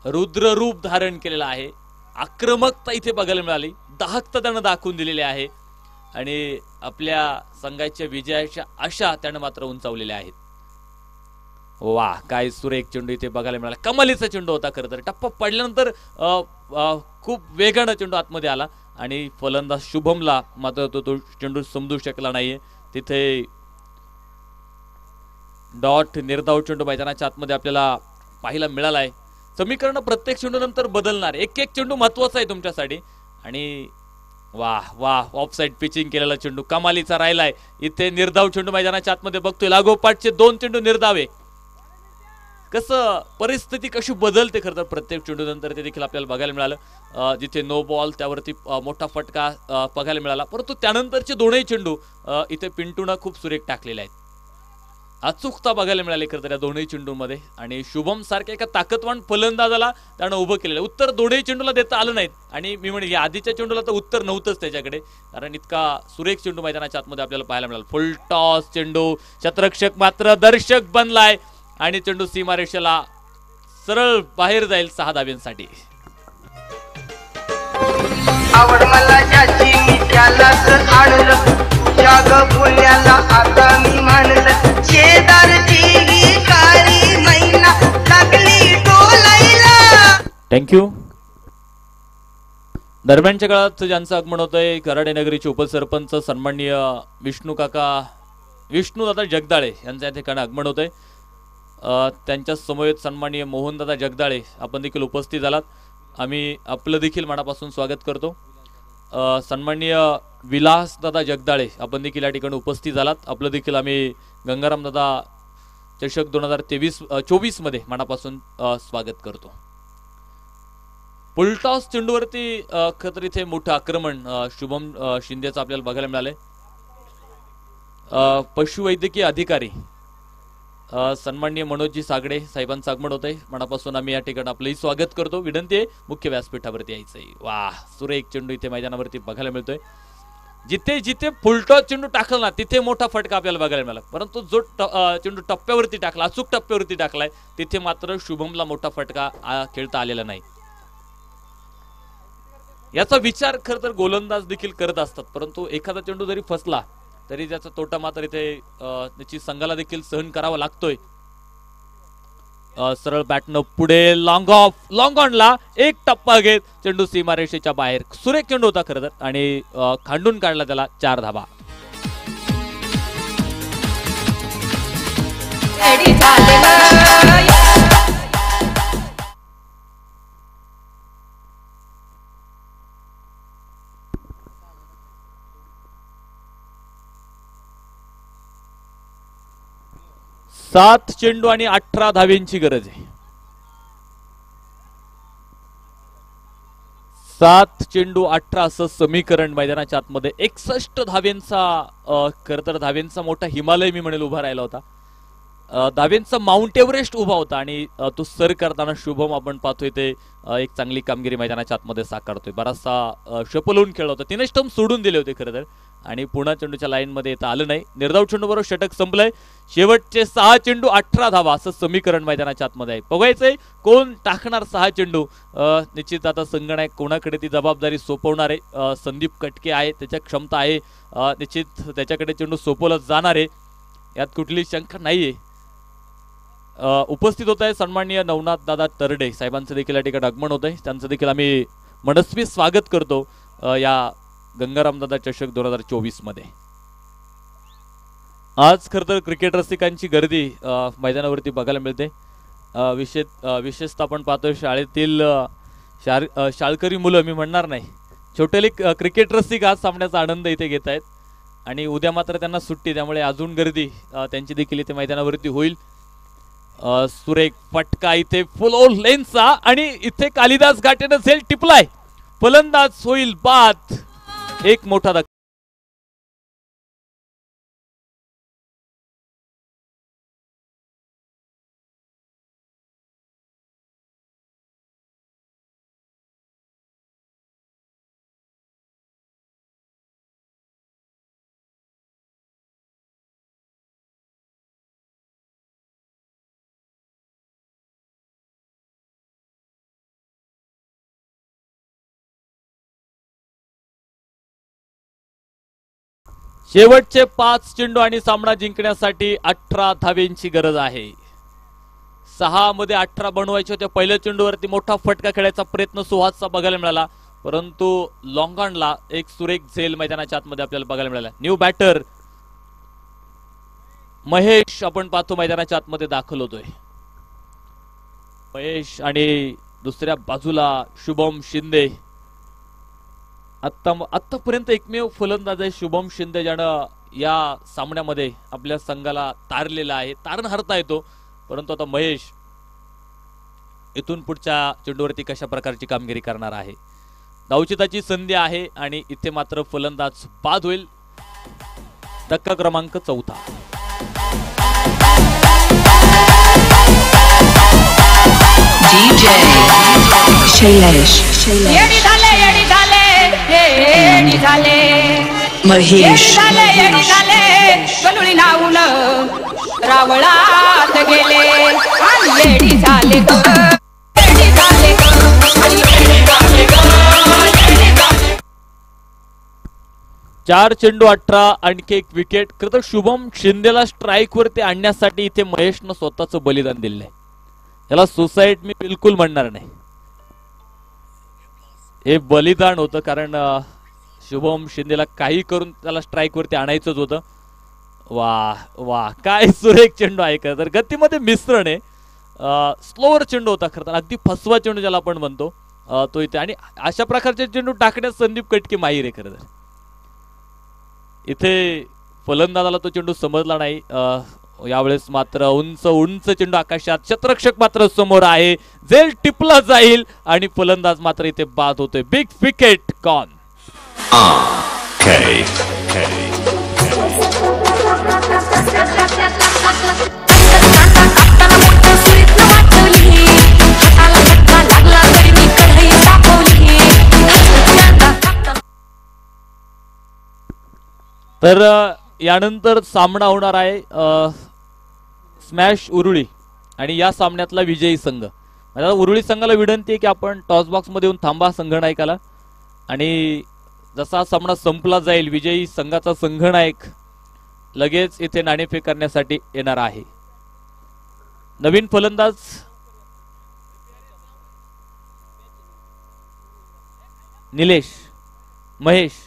रुद्ररूप धारण केलेलं आहे. आक्रमकता इथे बघायला मिळाली. दाहकता त्यानं दाखवून दिलेली आहे आणि आपल्या संघाच्या विजयाच्या आशा त्यानं मात्र उंचावलेल्या आहेत. वा काय सुरेख चेंडू इथे बघायला मिळाला. कमालीचा चेंडू होता खरं तर. टप्पा पडल्यानंतर खूप वेगानं चेंडू आतमध्ये आला आणि फलंदाज शुभमला मात्र तो चेंडू समजू शकला नाहीये. तिथे डॉट निर्धाव चेंडू मैदानाच्या आतमध्ये आपल्याला पाहायला मिळालाय. समीकरण प्रत्येक चेंडू नंतर बदलणार. एक एक चेंडू महत्वाचा आहे तुमच्यासाठी आणि वाह वाह ऑफसाइड पिचिंग केलेला चेंडू कमालीचा राहिलाय. इथे निर्धाव चेंडू मैदानाच्या आतमध्ये बघतोय. लागोपाठचे 2 चेंडू निर्धावे. कसं परिस्थिती कशी बदलते खरं तर प्रत्येक चेंडू नंतर ते देखील आपल्याला बघायला मिळालं. जिथे नो बॉल त्यावरती मोठा फटका बघायला मिळाला. परंतु त्यानंतरचे 2ही चेंडू इथे पिंटूनं खूप सुरेख टाकलेले आहेत. अचूकता बघायला मिळाली खरं तर या 2ही चेंडूमध्ये आणि शुभम सारख्या एका ताकदवान फलंदाजाला त्यानं उभं केलेलं. उत्तर 2ही चेंडूला देता आलं नाहीत आणि मी म्हणेन या आधीच्या चेंडूला तर उत्तर नव्हतंच त्याच्याकडे कारण इतका सुरेख चेंडू मैदानाच्या आतमध्ये आपल्याला पाहायला मिळाला. फुल टॉस चेंडू. शतरक्षक मात्र दर्शक बनलाय आणि चेंडू सीमारेषेला सरळ बाहेर जाईल 6 धाव्यांसाठी. आवड मला ज्याची मी त्यालाच आणलं. तुझ्या ग बोलण्याला आता मी मानलं. शेजारची कारी मैना लागली डोलायला. थँक्यू. दरम्यानच्या काळात ज्यांचं आगमन होतंय कराडे नगरीचे उपसरपंच सन्माननीय विष्णूदादा जगदाळे यांचं या ठिकाणी आगमन होतंय. त्यांच्या समवेत सन्माननीय मोहनदादा जगदाळे आपण देखील उपस्थित झालात. आम्ही आपलं देखील मनापासून स्वागत करतो. सन्माननीय विलासदादा जगदाळे आपण देखील या ठिकाणी उपस्थित झालात. आपलं देखील आम्ही गंगारामदादा चषक 2024 मध्ये मनापासून स्वागत करतो. फुलटॉस चेंडूवरती खरं तर इथे मोठं आक्रमण शुभम शिंदेचं आपल्याला बघायला मिळालंय. पशुवैद्यकीय अधिकारी सन्माननीय मनोजजी सागडे साहेबांचं आगमन होत आहे. मनापासून आम्ही या ठिकाणी आपलंही स्वागत करतो. विनंती आहे मुख्य व्यासपीठावरती यायचंय. वा, सुरेख चेंडू इथे मैदानावरती बघायला मिळतोय. जिथे जिथे फुलटॉस चेंडू टाकला ना तिथे मोठा फटका आपल्याला बघायला मिळाला, परंतु जो चेंडू टप्प्यावरती टाकला, अचूक टप्प्यावरती टाकलाय, तिथे मात्र शुभमला मोठा फटका खेळता आलेला नाही. याचा विचार खरं तर गोलंदाज देखील करत असतात, परंतु एखादा चेंडू जरी फसला तरी त्याचा तोटा मात्र इथे त्याची संघाला देखील सहन करावा लागतोय. सरळ बॅटनं पुढे लॉंग ऑनला एक टप्पा घेत चेंडू सीमारेषेच्या बाहेर. सुरेख चेंडू होता खरं तर आणि खांडून काढला त्याला 4 धाबा. सात चेंडू आणि 18 धावेंची गरज आहे. 7 चेंडू 18 असं समीकरण मैदानाच्या आतमध्ये 61 धावेंचा खरं तर धावेंचा मोठा हिमालय मी म्हणेल उभा राहिला होता. धावेंचा माउंट एव्हरेस्ट उभा होता आणि तो सर करताना शुभम आपण पाहतोय ते एक चांगली कामगिरी मैदानाच्या आतमध्ये साकारतोय. बराचसा शपलून खेळ होता, 3 स्टंप सोडून दिले होते खरं तर आणि पुन्हा चेंडूच्या लाईन मध्ये येता आलं नाही. निर्धाव चेंडू बरोबर षटक संपलंय. शेवटचे 6 चेंडू 18 धावा असं समीकरण मैदानाच्या आतमध्ये आहे. बघायचंय कोण टाकणार 6 चेंडू. निश्चित आता संघनायक कोणाकडे ती जबाबदारी सोपवणार आहे. संदीप कटके आहे, त्याच्या क्षमता आहे, निश्चित त्याच्याकडे चेंडू सोपवला जाणार आहे, यात कुठली शंका नाहीये. उपस्थित होत आहे सन्माननीय नवनाथ दादा तरडे साहेबांचं देखील या ठिकाणी आगमन होत आहे. त्यांचं देखील आम्ही मनस्वी स्वागत करतो या गंगाराम दादा चषक 2024 मध्ये. आज खरं तर क्रिकेट रसिकांची गर्दी मैदानावरती बघायला मिळते. विशेषतः आपण पाहतोय शाळेतील शाळकरी मुलं, मी म्हणणार नाही, छोटेले क्रिकेट रसिक आज सामन्याचा आनंद इथे घेत आहेत आणि उद्या मात्र त्यांना सुट्टी, त्यामुळे अजून गर्दी त्यांची देखील इथे मैदानावरती होईल. सुरेख फटका इथे फुल ओव्हर लेनचा आणि इथे कालिदास घाटेनं झेल टिपलाय. फलंदाज होईल बाद. एक मोठा धक्का. शेवटचे 5 चेंडू आणि सामना जिंकण्यासाठी 18 धावेंची गरज आहे. 6 मध्ये 18 बनवायचे होते. पहिल्या चेंडूवरती मोठा फटका खेळायचा प्रयत्न सुहासचा बघायला मिळाला, परंतु लॉंगॉनला एक सुरेख झेल मैदानाच्या आतमध्ये आपल्याला बघायला मिळाला. न्यू बॅटर महेश आपण पाहतो मैदानाच्या आतमध्ये दाखल होतोय. महेश आणि दुसऱ्या बाजूला शुभम शिंदे. आतापर्यंत एकमेव फलंदाज आहे शुभम शिंदे, ज्यानं या सामन्यामध्ये आपल्या संघाला तारलेला आहे. तारण हरता येतो, परंतु आता महेश इथून पुढच्या चेंडूवरती कशा प्रकारची कामगिरी करणार आहे. धावचीताची संधी आहे आणि इथे मात्र फलंदाज बाद होईल. धक्का क्रमांक 4. शैलेश महेश गलुळी नाऊन रावळात गेले येडी झाले येडी झाले. 4 चेंडू 18 आणखी एक विकेट. खरं तर शुभम शिंदेला स्ट्राईक वरती आणण्यासाठी इथे महेशनं स्वतःचं बलिदान दिलंय. याला सुसाईड मी बिलकुल म्हणणार नाही, हे बलिदान होतं, कारण शुभम शिंदेला काही करून त्याला स्ट्राईक वरती आणायचंच होतं. वा वा, काय सुरेख चेंडू आहे. खरं तर गतीमध्ये मिश्रण आहे. स्लोअर चेंडू होता खरं तर, अगदी फसवा चेंडू ज्याला आपण म्हणतो तो इथे. आणि अशा प्रकारचे चेंडू टाकण्यास संदीप कटके माहीर आहे खरं तर. इथे फलंदाजाला तो चेंडू समजला नाही. यावेळेस मात्र उंच उंच चेंडू आकाशात, क्षेत्ररक्षक मात्र समोर आहे, झेल टिपला जाईल आणि फलंदाज मात्र इथे बाद होतोय. Big wicket gone. तर यानंतर सामना होणार आहे स्मॅश उरुळी आणि या सामन्यातला विजयी संघ. आता उरुळी संघाला विनंती आहे की आपण टॉस बॉक्स मध्ये येऊन थांबा संघनायकाला, आणि जसा सामना संपला जाईल विजयी संघाचा संघनायक लगेच इथे नाणेफेक करण्यासाठी येणार आहे. नवीन फलंदाज निलेश महेश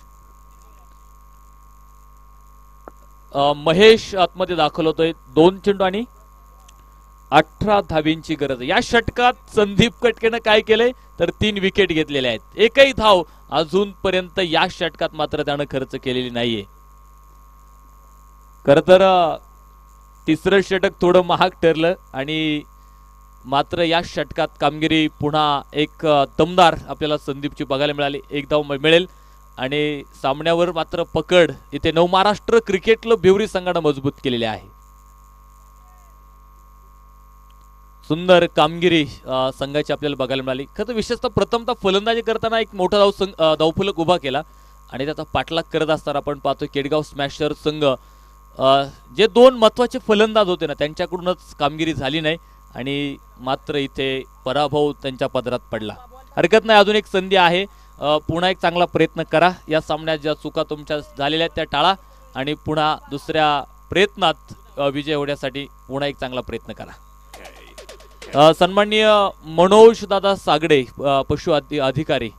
आतमध्ये दाखल होतोय. 2 चेंडू आणि 18 धावींची गरज. या षटकात संदीप कटकेनं काय केलंय तर 3 विकेट घेतलेल्या आहेत. एकही धाव अजूनपर्यंत या षटकात मात्र त्यानं खर्च केलेली नाहीये. खर तर तिसरं षटक थोडं महाग ठरलं आणि मात्र या षटकात कामगिरी पुन्हा एक दमदार आपल्याला संदीपची बघायला मिळाली. 1 धाव मिळेल आणि सामन्यावर मात्र पकड इथे नवमहाराष्ट्र क्रिकेट क्लब भिवरी संघानं मजबूत केलेली आहे. सुंदर कामगिरी संघाची आपल्याला बघायला मिळाली. खरं तर विशेषतः प्रथमतः फलंदाजी करताना एक मोठा धावफलक उभा केला आणि त्याचा पाठलाग करत असताना आपण पाहतो केडगाव स्मॅशर संघ जे 2 महत्वाचे फलंदाज होते ना त्यांच्याकडूनच कामगिरी झाली नाही आणि मात्र इथे पराभव त्यांच्या पदरात पडला. हरकत नाही, अजून एक संधी आहे. पुन्हा एक चांगला प्रयत्न करा. या सामन्यात ज्या चुका तुमच्या झालेल्या त्या टाळा आणि पुन्हा दुसऱ्या प्रयत्नात विजय होण्यासाठी पुन्हा एक चांगला प्रयत्न करा. सन्माननीय मनोज दादा सागडे पशु अधिकारी